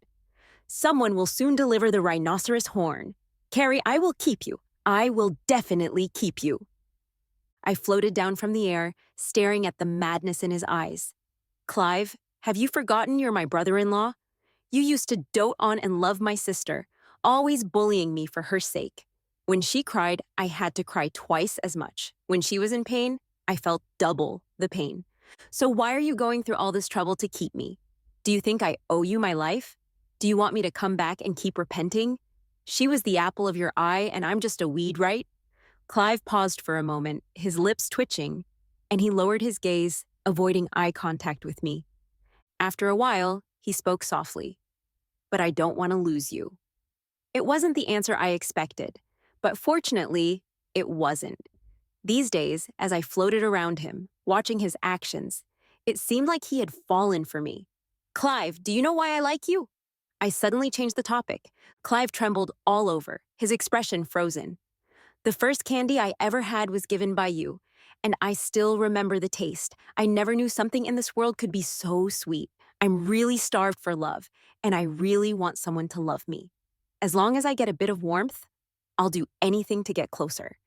Someone will soon deliver the rhinoceros horn. Carrie, I will keep you. I will definitely keep you. I floated down from the air, staring at the madness in his eyes. Clive, have you forgotten you're my brother-in-law? You used to dote on and love my sister, always bullying me for her sake. When she cried, I had to cry twice as much. When she was in pain, I felt double the pain. So why are you going through all this trouble to keep me? Do you think I owe you my life? Do you want me to come back and keep repenting? She was the apple of your eye, and I'm just a weed, right? Clive paused for a moment, his lips twitching, and he lowered his gaze, avoiding eye contact with me. After a while, he spoke softly. But I don't want to lose you. It wasn't the answer I expected, but fortunately, it wasn't. These days, as I floated around him, watching his actions, It seemed like he had fallen for me. Clive, do you know why I like you? I suddenly changed the topic. Clive trembled all over, his expression frozen. The first candy I ever had was given by you, and I still remember the taste. I never knew something in this world could be so sweet. I'm really starved for love, and I really want someone to love me. As long as I get a bit of warmth, I'll do anything to get closer.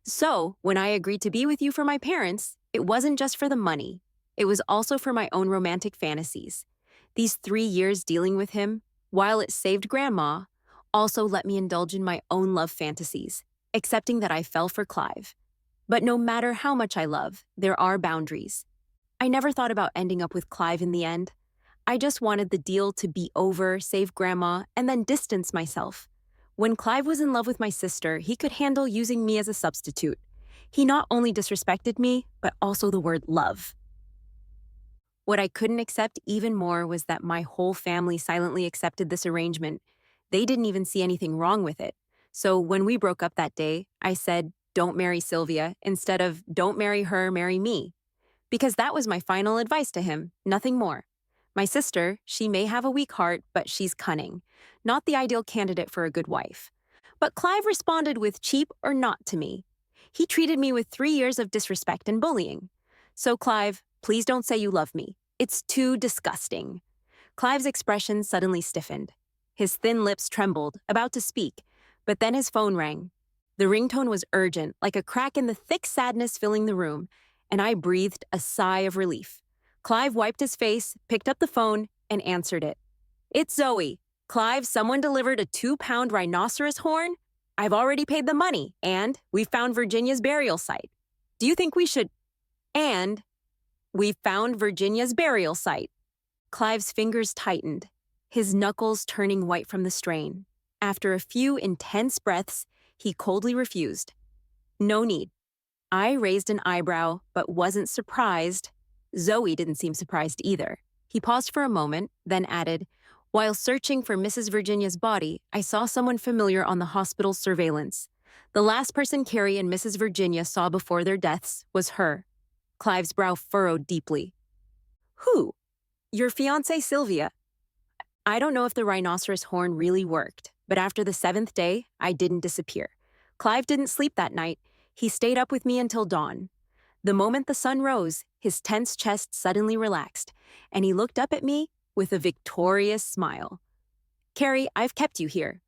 So, when I agreed to be with you for my parents, it wasn't just for the money. It was also for my own romantic fantasies. These 3 years dealing with him, while it saved Grandma, also let me indulge in my own love fantasies, accepting that I fell for Clive. But no matter how much I love, there are boundaries. I never thought about ending up with Clive in the end. I just wanted the deal to be over, save Grandma, and then distance myself. When Clive was in love with my sister, he could handle using me as a substitute. He not only disrespected me, but also the word love. What I couldn't accept even more was that my whole family silently accepted this arrangement. They didn't even see anything wrong with it. So when we broke up that day, I said, "Don't marry Sylvia," instead of "Don't marry her, marry me." Because that was my final advice to him, nothing more. My sister, she may have a weak heart, but she's cunning. Not the ideal candidate for a good wife. But Clive responded with cheap or not to me. He treated me with 3 years of disrespect and bullying. So Clive, please don't say you love me. It's too disgusting. Clive's expression suddenly stiffened. His thin lips trembled, about to speak, but then his phone rang. The ringtone was urgent, like a crack in the thick sadness filling the room, and I breathed a sigh of relief. Clive wiped his face, picked up the phone, and answered it. "It's Zoe. Clive, someone delivered a 2-pound rhinoceros horn. I've already paid the money, and we found Virginia's burial site. Do you think we should—" And we found Virginia's burial site. Clive's fingers tightened, his knuckles turning white from the strain. After a few intense breaths, he coldly refused. "No need." I raised an eyebrow, but wasn't surprised. Zoe didn't seem surprised either. He paused for a moment, then added, "While searching for Mrs. Virginia's body, I saw someone familiar on the hospital's surveillance. The last person Carrie and Mrs. Virginia saw before their deaths was her." Clive's brow furrowed deeply. "Who?" "Your fiancée, Sylvia." I don't know if the rhinoceros horn really worked, but after the 7th day, I didn't disappear. Clive didn't sleep that night. He stayed up with me until dawn. The moment the sun rose, his tense chest suddenly relaxed, and he looked up at me with a victorious smile. "Carrie, I've kept you here."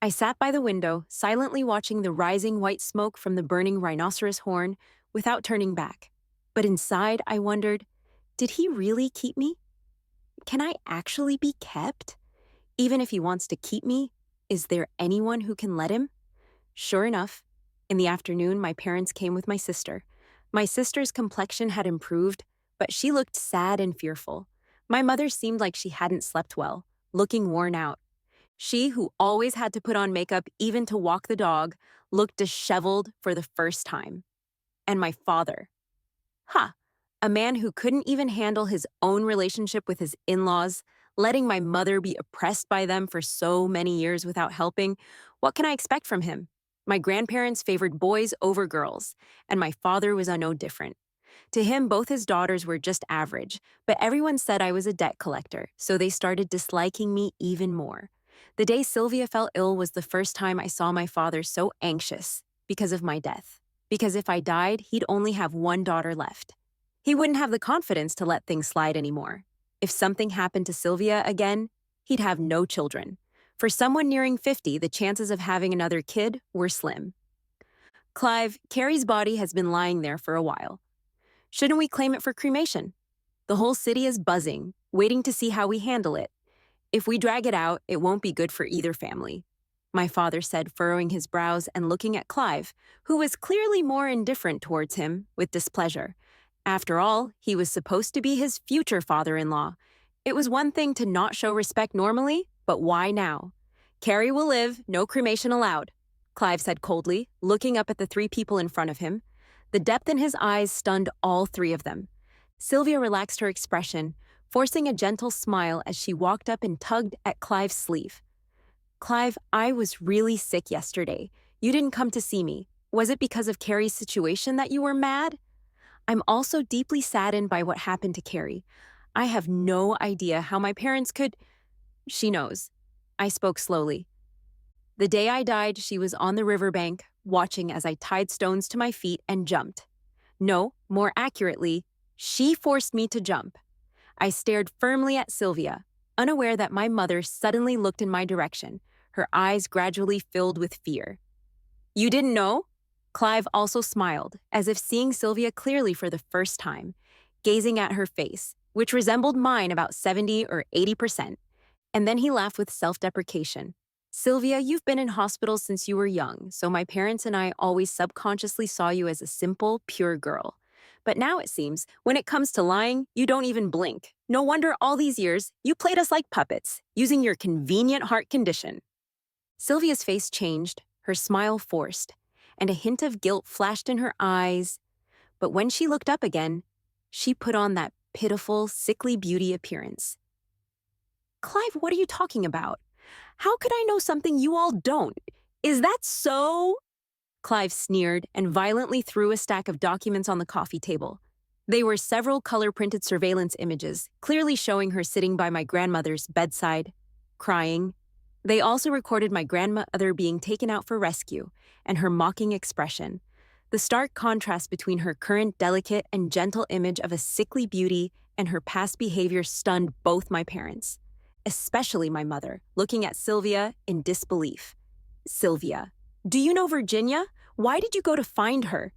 I sat by the window, silently watching the rising white smoke from the burning rhinoceros horn without turning back. But inside, I wondered, did he really keep me? Can I actually be kept? Even if he wants to keep me, is there anyone who can let him? Sure enough, in the afternoon, my parents came with my sister. My sister's complexion had improved, but she looked sad and fearful. My mother seemed like she hadn't slept well, looking worn out. She, who always had to put on makeup even to walk the dog, looked disheveled for the first time. And my father. A man who couldn't even handle his own relationship with his in-laws, letting my mother be oppressed by them for so many years without helping. What can I expect from him? My grandparents favored boys over girls, and my father was no different. To him, both his daughters were just average, but everyone said I was a debt collector, so they started disliking me even more. The day Sylvia fell ill was the first time I saw my father so anxious because of my death. Because if I died, he'd only have one daughter left. He wouldn't have the confidence to let things slide anymore. If something happened to Sylvia again, he'd have no children. For someone nearing 50, the chances of having another kid were slim. "Clive, Carrie's body has been lying there for a while. Shouldn't we claim it for cremation? The whole city is buzzing, waiting to see how we handle it. If we drag it out, it won't be good for either family," my father said, furrowing his brows and looking at Clive, who was clearly more indifferent towards him, with displeasure. After all, he was supposed to be his future father-in-law. It was one thing to not show respect normally, but why now? "Carrie will live, no cremation allowed," Clive said coldly, looking up at the 3 people in front of him. The depth in his eyes stunned all 3 of them. Sylvia relaxed her expression, forcing a gentle smile as she walked up and tugged at Clive's sleeve. "Clive, I was really sick yesterday. You didn't come to see me. Was it because of Carrie's situation that you were mad?" I'm also deeply saddened by what happened to Carrie. I have no idea how my parents could. She knows. I spoke slowly. The day I died, she was on the riverbank, watching as I tied stones to my feet and jumped. No, more accurately, she forced me to jump. I stared firmly at Sylvia, unaware that my mother suddenly looked in my direction, her eyes gradually filled with fear. You didn't know? Clive also smiled, as if seeing Sylvia clearly for the first time, gazing at her face, which resembled mine about 70 or 80%. And then he laughed with self-deprecation. Sylvia, you've been in hospital since you were young, so my parents and I always subconsciously saw you as a simple, pure girl. But now it seems, when it comes to lying, you don't even blink. No wonder all these years, you played us like puppets, using your convenient heart condition. Sylvia's face changed, her smile forced, and a hint of guilt flashed in her eyes. But when she looked up again, she put on that pitiful, sickly beauty appearance. Clive, what are you talking about? How could I know something you all don't? Is that so? Clive sneered and violently threw a stack of documents on the coffee table. They were several color-printed surveillance images, clearly showing her sitting by my grandmother's bedside, crying. They also recorded my grandmother being taken out for rescue and her mocking expression. The stark contrast between her current delicate and gentle image of a sickly beauty and her past behavior stunned both my parents, especially my mother, looking at Sylvia in disbelief. Sylvia, do you know Virginia? Why did you go to find her?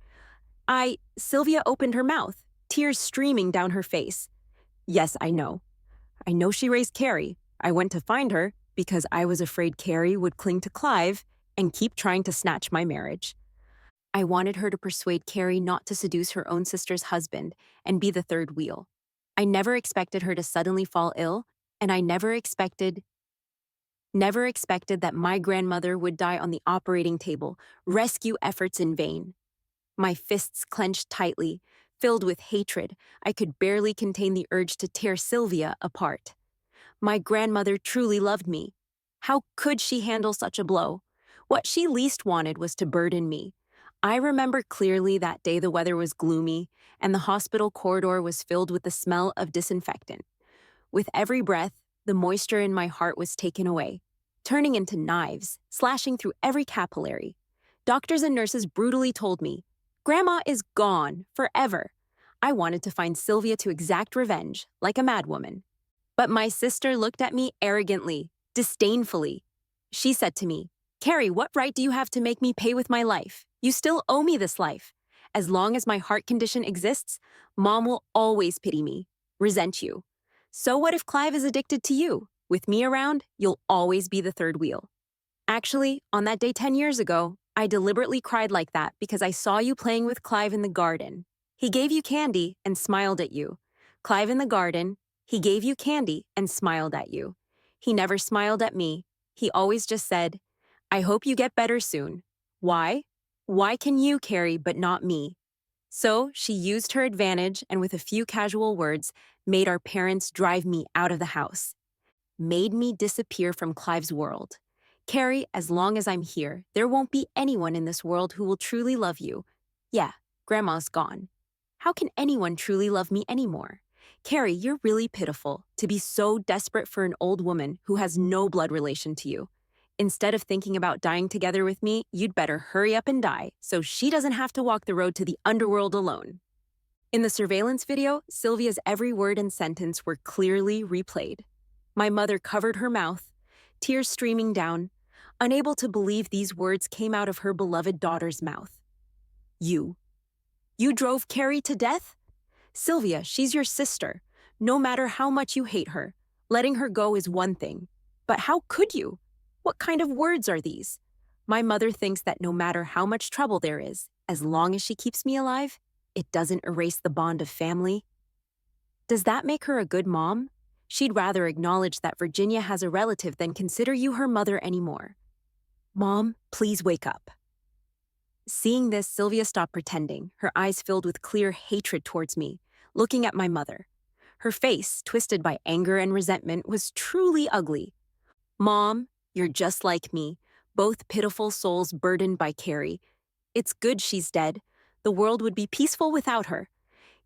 Sylvia opened her mouth, tears streaming down her face. Yes, I know. I know she raised Carrie. I went to find her because I was afraid Carrie would cling to Clive and keep trying to snatch my marriage. I wanted her to persuade Carrie not to seduce her own sister's husband and be the third wheel. I never expected her to suddenly fall ill, and I never expected that my grandmother would die on the operating table, rescue efforts in vain. My fists clenched tightly, filled with hatred. I could barely contain the urge to tear Sylvia apart. My grandmother truly loved me. How could she handle such a blow? What she least wanted was to burden me. I remember clearly that day the weather was gloomy, and the hospital corridor was filled with the smell of disinfectant. With every breath, the moisture in my heart was taken away, turning into knives, slashing through every capillary. Doctors and nurses brutally told me, "Grandma is gone, forever." I wanted to find Sylvia to exact revenge, like a madwoman. But my sister looked at me arrogantly, disdainfully. She said to me, "Carrie, what right do you have to make me pay with my life? You still owe me this life. As long as my heart condition exists, Mom will always pity me, resent you. So what if Clive is addicted to you? With me around, you'll always be the third wheel." Actually, on that day 10 years ago, I deliberately cried like that because I saw you playing with Clive in the garden. He gave you candy and smiled at you. Clive in the garden, he gave you candy and smiled at you. He never smiled at me. He always just said, "I hope you get better soon." Why? Why can you carry but not me? So she used her advantage and with a few casual words, made our parents drive me out of the house. Made me disappear from Clive's world. Carrie, as long as I'm here, there won't be anyone in this world who will truly love you. Yeah, Grandma's gone. How can anyone truly love me anymore? Carrie, you're really pitiful to be so desperate for an old woman who has no blood relation to you. Instead of thinking about dying together with me, you'd better hurry up and die so she doesn't have to walk the road to the underworld alone. In the surveillance video, Sylvia's every word and sentence were clearly replayed. My mother covered her mouth, tears streaming down, unable to believe these words came out of her beloved daughter's mouth. You drove Carrie to death? Sylvia, she's your sister. No matter how much you hate her, letting her go is one thing. But how could you? What kind of words are these? My mother thinks that no matter how much trouble there is, as long as she keeps me alive, it doesn't erase the bond of family. Does that make her a good mom? She'd rather acknowledge that Virginia has a relative than consider you her mother anymore. Mom, please wake up. Seeing this, Sylvia stopped pretending, her eyes filled with clear hatred towards me, looking at my mother. Her face, twisted by anger and resentment, was truly ugly. Mom, you're just like me, both pitiful souls burdened by Carrie. It's good she's dead. The world would be peaceful without her.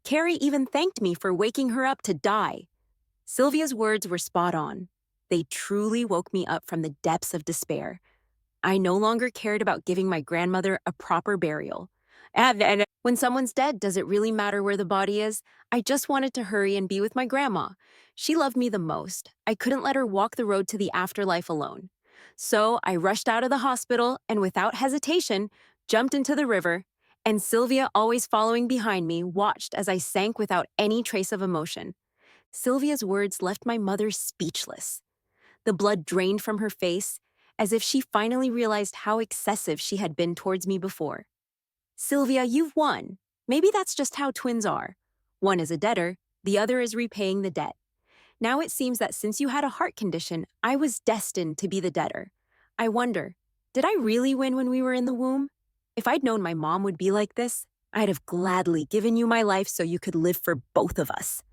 Carrie even thanked me for waking her up to die. Sylvia's words were spot on. They truly woke me up from the depths of despair. I no longer cared about giving my grandmother a proper burial. And when someone's dead, does it really matter where the body is? I just wanted to hurry and be with my grandma. She loved me the most. I couldn't let her walk the road to the afterlife alone. So I rushed out of the hospital and without hesitation, jumped into the river, and Sylvia, always following behind me, watched as I sank without any trace of emotion. Sylvia's words left my mother speechless. The blood drained from her face, as if she finally realized how excessive she had been towards me before. Sylvia, you've won. Maybe that's just how twins are. One is a debtor, the other is repaying the debt. Now it seems that since you had a heart condition, I was destined to be the debtor. I wonder, did I really win when we were in the womb? If I'd known my mom would be like this, I'd have gladly given you my life so you could live for both of us.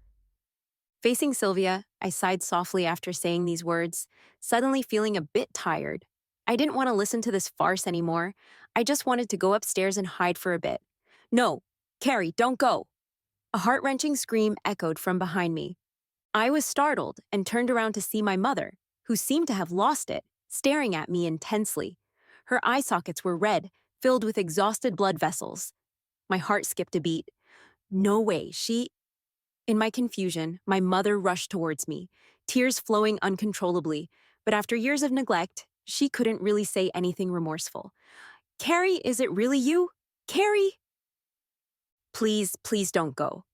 Facing Sylvia, I sighed softly after saying these words, suddenly feeling a bit tired. I didn't want to listen to this farce anymore. I just wanted to go upstairs and hide for a bit. No, Carrie, don't go. A heart-wrenching scream echoed from behind me. I was startled and turned around to see my mother, who seemed to have lost it, staring at me intensely. Her eye sockets were red, filled with exhausted blood vessels. My heart skipped a beat. No way, In my confusion, my mother rushed towards me, tears flowing uncontrollably, but after years of neglect, she couldn't really say anything remorseful. Carrie, is it really you? Carrie? Please, please don't go.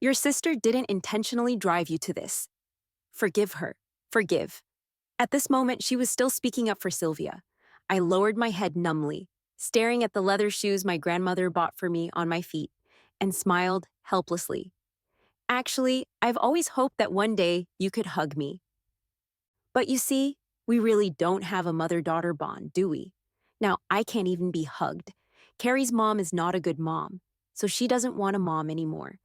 Your sister didn't intentionally drive you to this. Forgive her. Forgive. At this moment, she was still speaking up for Sylvia. I lowered my head numbly, staring at the leather shoes my grandmother bought for me on my feet, and smiled helplessly. Actually, I've always hoped that one day you could hug me. But you see, we really don't have a mother-daughter bond, do we? Now, I can't even be hugged. Carrie's mom is not a good mom, so she doesn't want a mom anymore.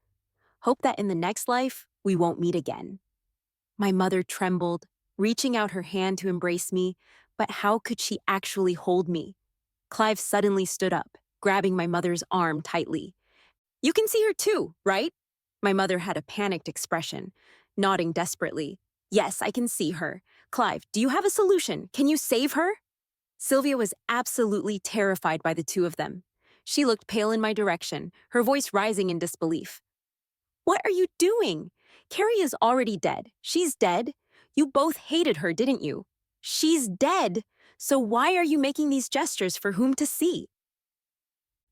Hope that in the next life, we won't meet again. My mother trembled, reaching out her hand to embrace me, but how could she actually hold me? Clive suddenly stood up, grabbing my mother's arm tightly. You can see her too, right? My mother had a panicked expression, nodding desperately. Yes, I can see her. Clive, do you have a solution? Can you save her? Sylvia was absolutely terrified by the two of them. She looked pale in my direction, her voice rising in disbelief. What are you doing? Carrie is already dead. She's dead. You both hated her, didn't you? She's dead. So why are you making these gestures for whom to see?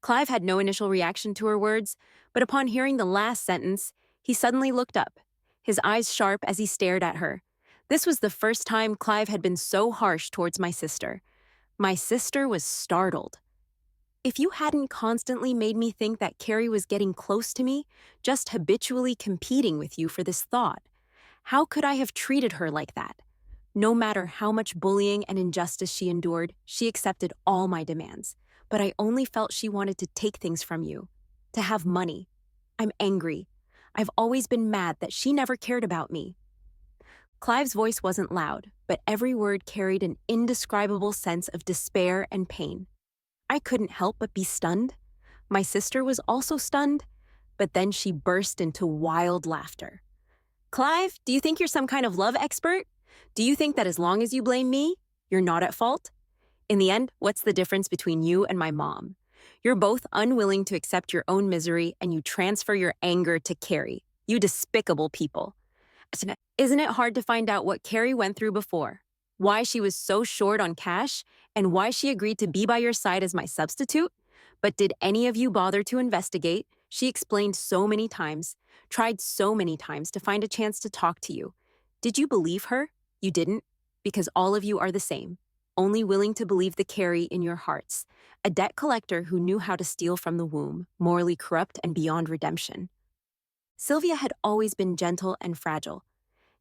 Clive had no initial reaction to her words, but upon hearing the last sentence, he suddenly looked up, his eyes sharp as he stared at her. This was the first time Clive had been so harsh towards my sister. My sister was startled. If you hadn't constantly made me think that Carrie was getting close to me, just habitually competing with you for this thought, how could I have treated her like that? No matter how much bullying and injustice she endured, she accepted all my demands. But I only felt she wanted to take things from you, to have money. I'm angry. I've always been mad that she never cared about me. Clive's voice wasn't loud, but every word carried an indescribable sense of despair and pain. I couldn't help but be stunned. My sister was also stunned, but then she burst into wild laughter. Clive, do you think you're some kind of love expert? Do you think that as long as you blame me, you're not at fault? In the end, what's the difference between you and my mom? You're both unwilling to accept your own misery and you transfer your anger to Carrie. You despicable people. Isn't it hard to find out what Carrie went through before? Why she was so short on cash and why she agreed to be by your side as my substitute? But did any of you bother to investigate? She explained so many times, tried so many times to find a chance to talk to you. Did you believe her? You didn't, because all of you are the same. Only willing to believe the Carrie in your hearts, a debt collector who knew how to steal from the womb, morally corrupt and beyond redemption. Sylvia had always been gentle and fragile.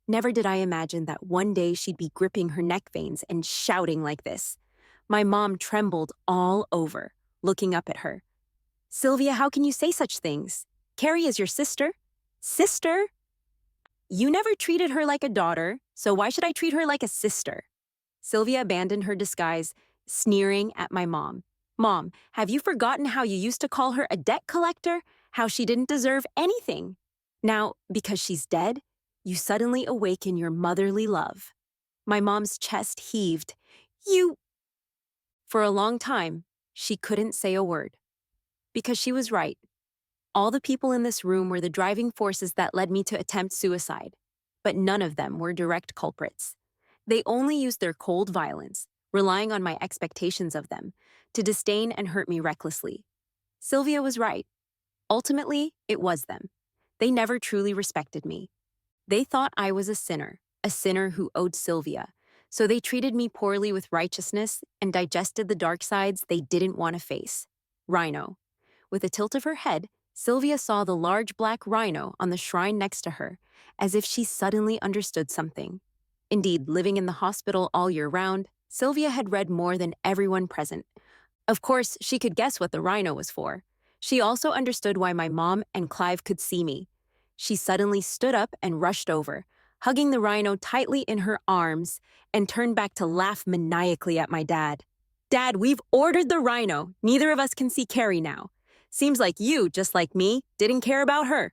Never did I imagine that one day she'd be gripping her neck veins and shouting like this. My mom trembled all over, looking up at her. Sylvia, how can you say such things? Carrie is your sister. Sister? You never treated her like a daughter, so why should I treat her like a sister? Sylvia abandoned her disguise, sneering at my mom. Mom, have you forgotten how you used to call her a debt collector? how she didn't deserve anything. Now, because she's dead, you suddenly awaken your motherly love. My mom's chest heaved. You. For a long time, she couldn't say a word. Because she was right. All the people in this room were the driving forces that led me to attempt suicide, but none of them were direct culprits. They only used their cold violence, relying on my expectations of them, to disdain and hurt me recklessly. Sylvia was right. Ultimately, it was them. They never truly respected me. They thought I was a sinner who owed Sylvia, so they treated me poorly with righteousness and digested the dark sides they didn't want to face. Rhino. With a tilt of her head, Sylvia saw the large black rhino on the shrine next to her, as if she suddenly understood something. Indeed, living in the hospital all year round, Sylvia had read more than everyone present. Of course, she could guess what the rhino was for. She also understood why my mom and Clive could see me. She suddenly stood up and rushed over, hugging the rhino tightly in her arms, and turned back to laugh maniacally at my dad. Dad, we've ordered the rhino. Neither of us can see Carrie now. Seems like you, just like me, didn't care about her.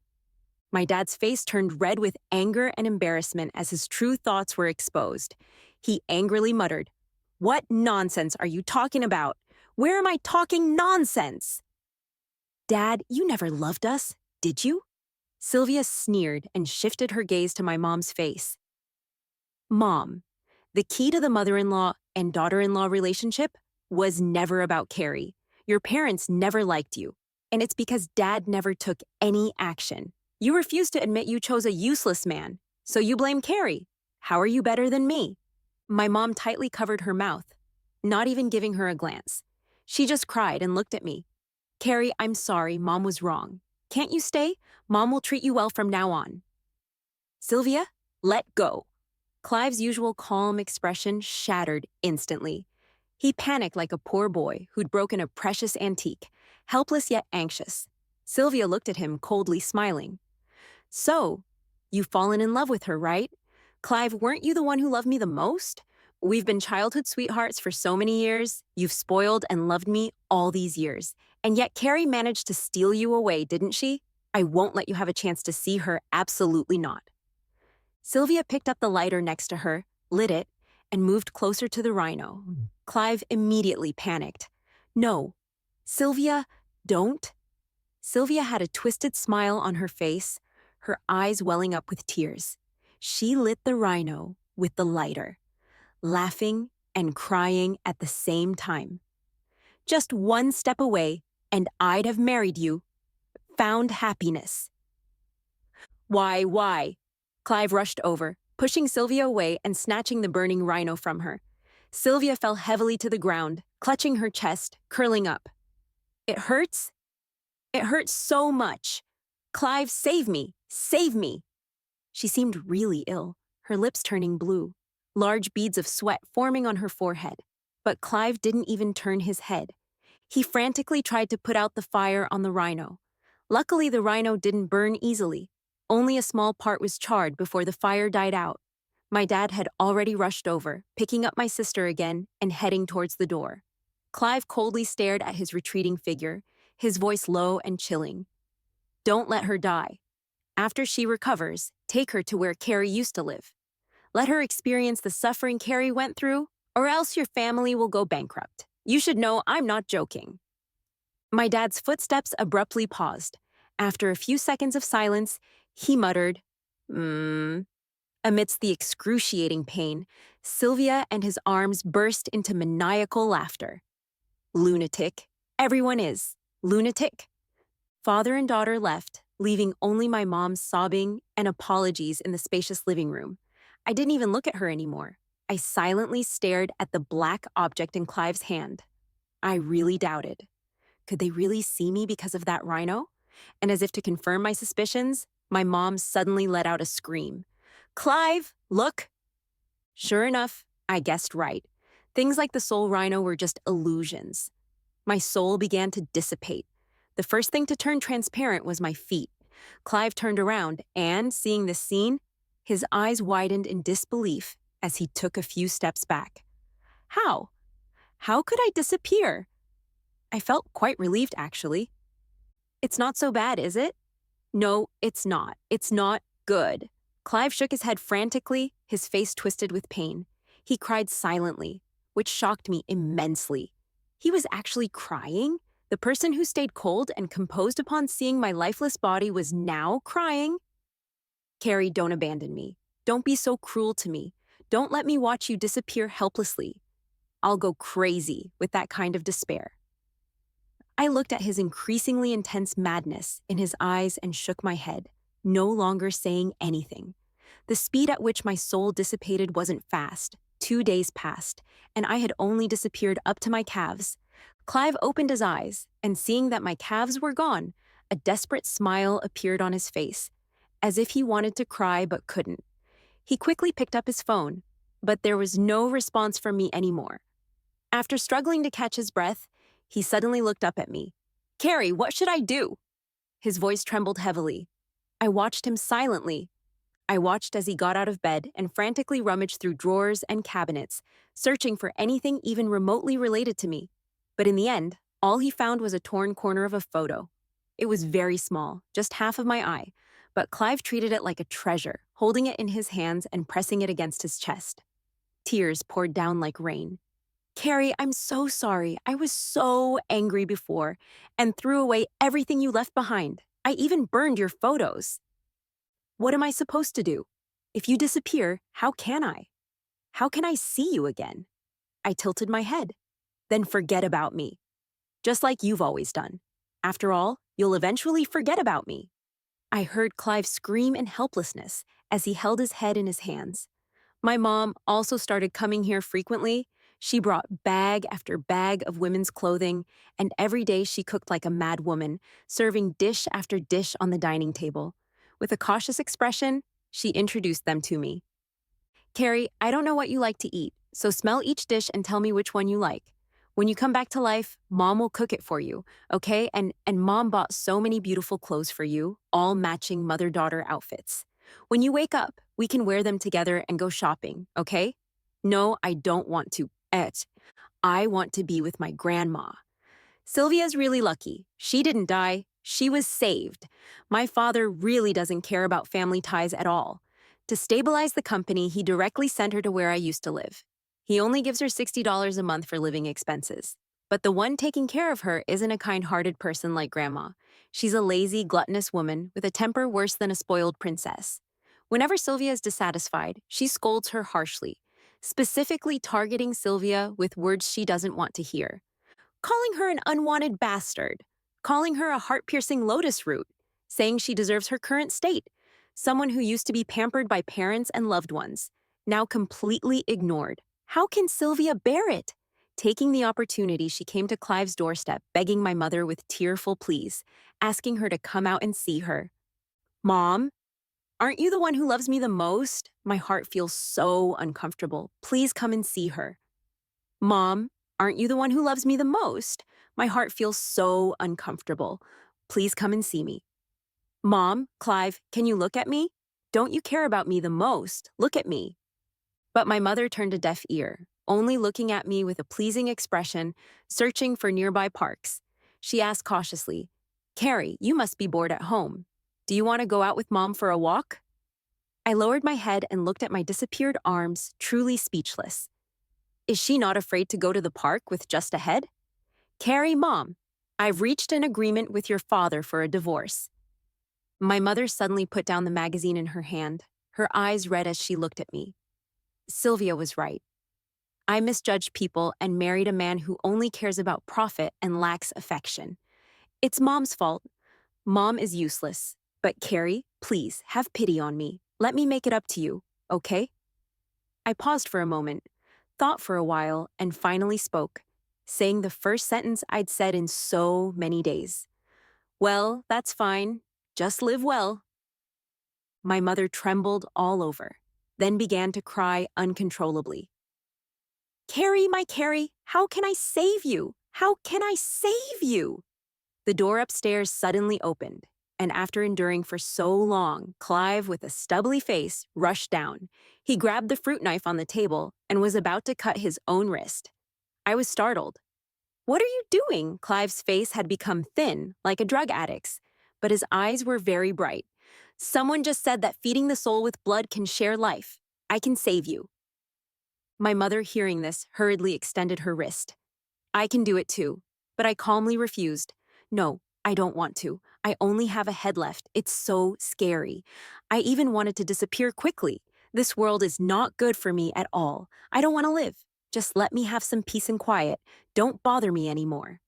My dad's face turned red with anger and embarrassment as his true thoughts were exposed. He angrily muttered, "What nonsense are you talking about? Where am I talking nonsense?" Dad, you never loved us, did you? Sylvia sneered and shifted her gaze to my mom's face. Mom, the key to the mother-in-law and daughter-in-law relationship was never about Carrie. Your parents never liked you, and it's because Dad never took any action. You refused to admit you chose a useless man, so you blame Carrie. How are you better than me? My mom tightly covered her mouth, not even giving her a glance. She just cried and looked at me. Carrie, I'm sorry, Mom was wrong. Can't you stay? Mom will treat you well from now on. Sylvia, let go. Clive's usual calm expression shattered instantly. He panicked like a poor boy who'd broken a precious antique, helpless yet anxious. Sylvia looked at him coldly smiling. So, you've fallen in love with her, right? Clive, weren't you the one who loved me the most? We've been childhood sweethearts for so many years. You've spoiled and loved me all these years. And yet Carrie managed to steal you away, didn't she? I won't let you have a chance to see her, absolutely not. Sylvia picked up the lighter next to her, lit it, and moved closer to the rhino. Clive immediately panicked. No. Sylvia, don't. Sylvia had a twisted smile on her face, her eyes welling up with tears. She lit the rhino with the lighter, laughing and crying at the same time. Just one step away, and I'd have married you. Found happiness. Why? Clive rushed over, pushing Sylvia away and snatching the burning rhino from her. Sylvia fell heavily to the ground, clutching her chest, curling up. It hurts? It hurts so much. Clive, save me! Save me! She seemed really ill, her lips turning blue, large beads of sweat forming on her forehead. But Clive didn't even turn his head. He frantically tried to put out the fire on the rhino. Luckily, the rhino didn't burn easily. Only a small part was charred before the fire died out. My dad had already rushed over, picking up my sister again and heading towards the door. Clive coldly stared at his retreating figure, his voice low and chilling. Don't let her die. After she recovers, take her to where Carrie used to live. Let her experience the suffering Carrie went through, or else your family will go bankrupt. You should know I'm not joking. My dad's footsteps abruptly paused. After a few seconds of silence, he muttered, Amidst the excruciating pain, Sylvia and his arms burst into maniacal laughter. Lunatic. Everyone is. Lunatic. Father and daughter left, leaving only my mom sobbing and apologies in the spacious living room. I didn't even look at her anymore. I silently stared at the black object in Clive's hand. I really doubted. Could they really see me because of that rhino? And as if to confirm my suspicions, my mom suddenly let out a scream. Clive, look! Sure enough, I guessed right. Things like the soul rhino were just illusions. My soul began to dissipate. The first thing to turn transparent was my feet. Clive turned around and, seeing this scene, his eyes widened in disbelief as he took a few steps back. How? How could I disappear? I felt quite relieved, actually. It's not so bad, is it? No, it's not. It's not good. Clive shook his head frantically, his face twisted with pain. He cried silently, which shocked me immensely. He was actually crying? The person who stayed cold and composed upon seeing my lifeless body was now crying? Carrie, don't abandon me. Don't be so cruel to me. Don't let me watch you disappear helplessly. I'll go crazy with that kind of despair. I looked at his increasingly intense madness in his eyes and shook my head, no longer saying anything. The speed at which my soul dissipated wasn't fast. 2 days passed, and I had only disappeared up to my calves. Clive opened his eyes, and seeing that my calves were gone, a desperate smile appeared on his face, as if he wanted to cry but couldn't. He quickly picked up his phone, but there was no response from me anymore. After struggling to catch his breath, he suddenly looked up at me. Carrie, what should I do? His voice trembled heavily. I watched him silently. I watched as he got out of bed and frantically rummaged through drawers and cabinets, searching for anything even remotely related to me. But in the end, all he found was a torn corner of a photo. It was very small, just half of my eye, but Clive treated it like a treasure, holding it in his hands and pressing it against his chest. Tears poured down like rain. Carrie, I'm so sorry. I was so angry before and threw away everything you left behind. I even burned your photos. What am I supposed to do? If you disappear, how can I? How can I see you again? I tilted my head. Then forget about me. Just like you've always done. After all, you'll eventually forget about me. I heard Clive scream in helplessness as he held his head in his hands. My mom also started coming here frequently. She brought bag after bag of women's clothing, and every day she cooked like a mad woman, serving dish after dish on the dining table. With a cautious expression, she introduced them to me. Carrie, I don't know what you like to eat, so smell each dish and tell me which one you like. When you come back to life, Mom will cook it for you, okay? And Mom bought so many beautiful clothes for you, all matching mother-daughter outfits. When you wake up, we can wear them together and go shopping, okay? No, I don't want to. I want to be with my grandma. Sylvia's really lucky. She didn't die. She was saved. My father really doesn't care about family ties at all. To stabilize the company, he directly sent her to where I used to live. He only gives her $60 a month for living expenses. But the one taking care of her isn't a kind-hearted person like Grandma. She's a lazy, gluttonous woman with a temper worse than a spoiled princess. Whenever Sylvia is dissatisfied, she scolds her harshly, specifically targeting Sylvia with words she doesn't want to hear. Calling her an unwanted bastard, calling her a heart-piercing lotus root, saying she deserves her current state, someone who used to be pampered by parents and loved ones, now completely ignored. How can Sylvia bear it? Taking the opportunity, she came to Clive's doorstep, begging my mother with tearful pleas, asking her to come out and see her. Mom, aren't you the one who loves me the most? My heart feels so uncomfortable. Please come and see her. Mom, aren't you the one who loves me the most? My heart feels so uncomfortable. Please come and see me. Mom, Clive, can you look at me? Don't you care about me the most? Look at me. But my mother turned a deaf ear, only looking at me with a pleasing expression, searching for nearby parks. She asked cautiously, Carrie, you must be bored at home. Do you want to go out with Mom for a walk? I lowered my head and looked at my disappeared arms, truly speechless. Is she not afraid to go to the park with just a head? Carrie, Mom, I've reached an agreement with your father for a divorce. My mother suddenly put down the magazine in her hand, her eyes red as she looked at me. Sylvia was right. I misjudged people and married a man who only cares about profit and lacks affection. It's Mom's fault. Mom is useless. But Carrie, please, have pity on me. Let me make it up to you, okay? I paused for a moment, thought for a while, and finally spoke, saying the first sentence I'd said in so many days. Well, that's fine. Just live well. My mother trembled all over, then began to cry uncontrollably. Carrie, my Carrie, how can I save you? How can I save you? The door upstairs suddenly opened, and after enduring for so long, Clive, with a stubbly face, rushed down. He grabbed the fruit knife on the table and was about to cut his own wrist. I was startled. What are you doing? Clive's face had become thin, like a drug addict's, but his eyes were very bright. Someone just said that feeding the soul with blood can share life. I can save you. My mother, hearing this, hurriedly extended her wrist. I can do it too. But I calmly refused. No, I don't want to. I only have a head left. It's so scary. I even wanted to disappear quickly. This world is not good for me at all. I don't want to live. Just let me have some peace and quiet. Don't bother me anymore.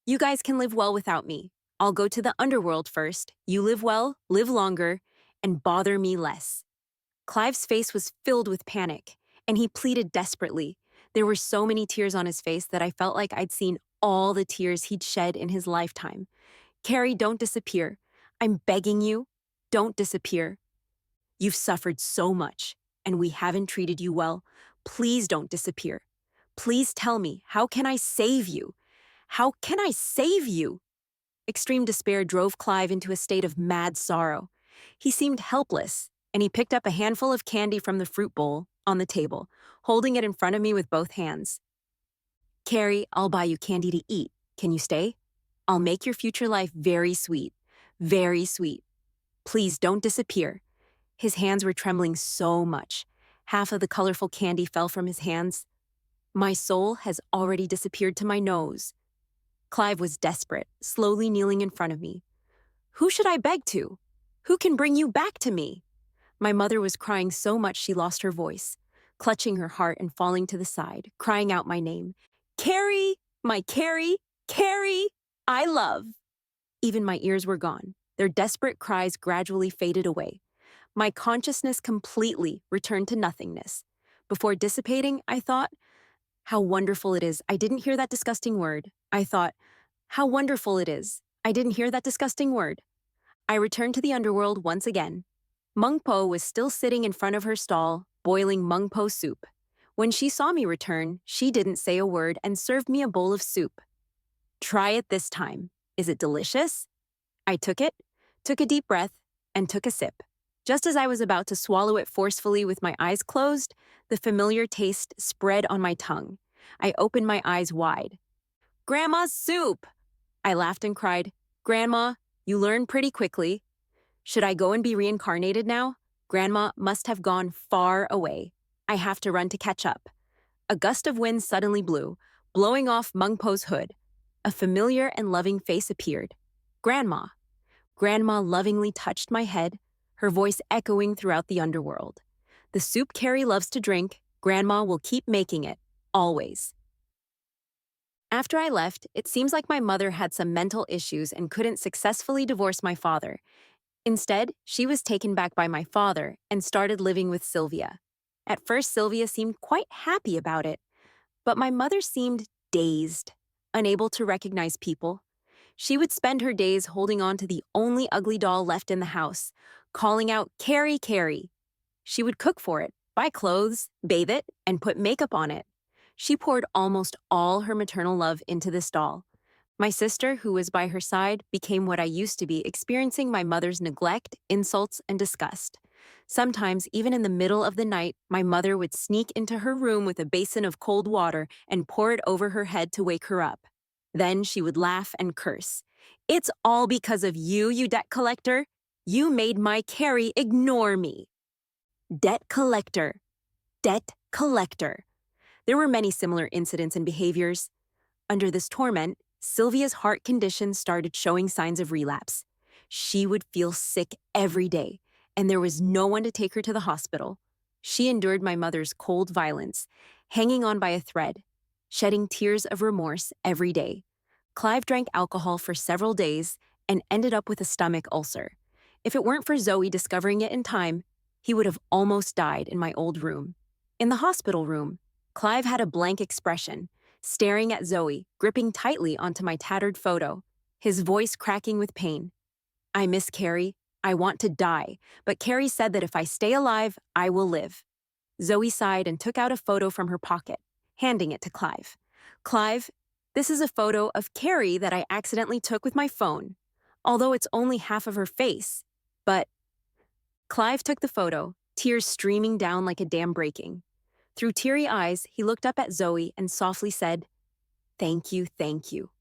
You guys can live well without me. I'll go to the underworld first. You live well, live longer, and bother me less. Clive's face was filled with panic, and he pleaded desperately. There were so many tears on his face that I felt like I'd seen all the tears he'd shed in his lifetime. Carrie, don't disappear. I'm begging you, don't disappear. You've suffered so much, and we haven't treated you well. Please don't disappear. Please tell me, how can I save you? How can I save you? Extreme despair drove Clive into a state of mad sorrow. He seemed helpless, and he picked up a handful of candy from the fruit bowl on the table, holding it in front of me with both hands. Carrie, I'll buy you candy to eat. Can you stay? I'll make your future life very sweet. Very sweet. Please don't disappear. His hands were trembling so much. Half of the colorful candy fell from his hands. My soul has already disappeared to my nose. Clive was desperate, slowly kneeling in front of me. Who should I beg to? Who can bring you back to me? My mother was crying so much she lost her voice, clutching her heart and falling to the side, crying out my name. Carrie, my Carrie, Carrie, I love. Even my ears were gone. Their desperate cries gradually faded away. My consciousness completely returned to nothingness. Before dissipating, I thought, how wonderful it is I didn't hear that disgusting word. I thought, how wonderful it is I didn't hear that disgusting word. I returned to the underworld once again. Mung Po was still sitting in front of her stall, boiling Mung Po soup. When she saw me return, she didn't say a word and served me a bowl of soup. Try it this time. Is it delicious? I took it, took a deep breath, and took a sip. Just as I was about to swallow it forcefully with my eyes closed, the familiar taste spread on my tongue. I opened my eyes wide. Grandma's soup! I laughed and cried, Grandma, you learn pretty quickly. Should I go and be reincarnated now? Grandma must have gone far away. I have to run to catch up. A gust of wind suddenly blew, blowing off Mung Po's hood. A familiar and loving face appeared. Grandma. Grandma lovingly touched my head, her voice echoing throughout the underworld. The soup Carrie loves to drink, Grandma will keep making it, always. After I left, it seems like my mother had some mental issues and couldn't successfully divorce my father. Instead, she was taken back by my father and started living with Sylvia. At first, Sylvia seemed quite happy about it, but my mother seemed dazed, unable to recognize people. She would spend her days holding on to the only ugly doll left in the house, calling out, Carrie, Carrie. She would cook for it, buy clothes, bathe it, and put makeup on it. She poured almost all her maternal love into this doll. My sister, who was by her side, became what I used to be, experiencing my mother's neglect, insults, and disgust. Sometimes, even in the middle of the night, my mother would sneak into her room with a basin of cold water and pour it over her head to wake her up. Then she would laugh and curse. It's all because of you, you debt collector. You made my Carrie ignore me. Debt collector. Debt collector. There were many similar incidents and behaviors. Under this torment, Sylvia's heart condition started showing signs of relapse. She would feel sick every day, and there was no one to take her to the hospital. She endured my mother's cold violence, hanging on by a thread, shedding tears of remorse every day. Clive drank alcohol for several days and ended up with a stomach ulcer. If it weren't for Zoe discovering it in time, he would have almost died in my old room. In the hospital room, Clive had a blank expression, staring at Zoe, gripping tightly onto my tattered photo, his voice cracking with pain. I miss Carrie. I want to die, but Carrie said that if I stay alive, I will live. Zoe sighed and took out a photo from her pocket, handing it to Clive. Clive, this is a photo of Carrie that I accidentally took with my phone, although it's only half of her face. But Clive took the photo, tears streaming down like a dam breaking. Through teary eyes, he looked up at Zoe and softly said, Thank you, thank you.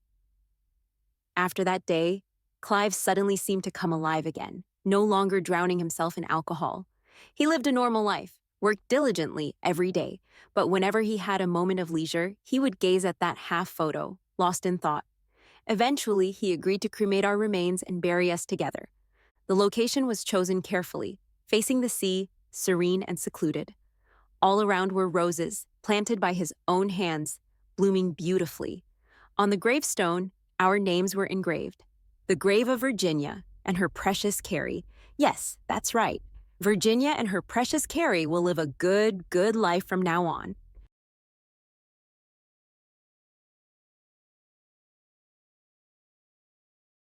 After that day, Clive suddenly seemed to come alive again, no longer drowning himself in alcohol. He lived a normal life, worked diligently every day, but whenever he had a moment of leisure, he would gaze at that half photo, lost in thought. Eventually, he agreed to cremate our remains and bury us together. The location was chosen carefully, facing the sea, serene and secluded. All around were roses, planted by his own hands, blooming beautifully. On the gravestone, our names were engraved. The grave of Virginia and her precious Carrie. Yes, that's right. Virginia and her precious Carrie will live a good life from now on.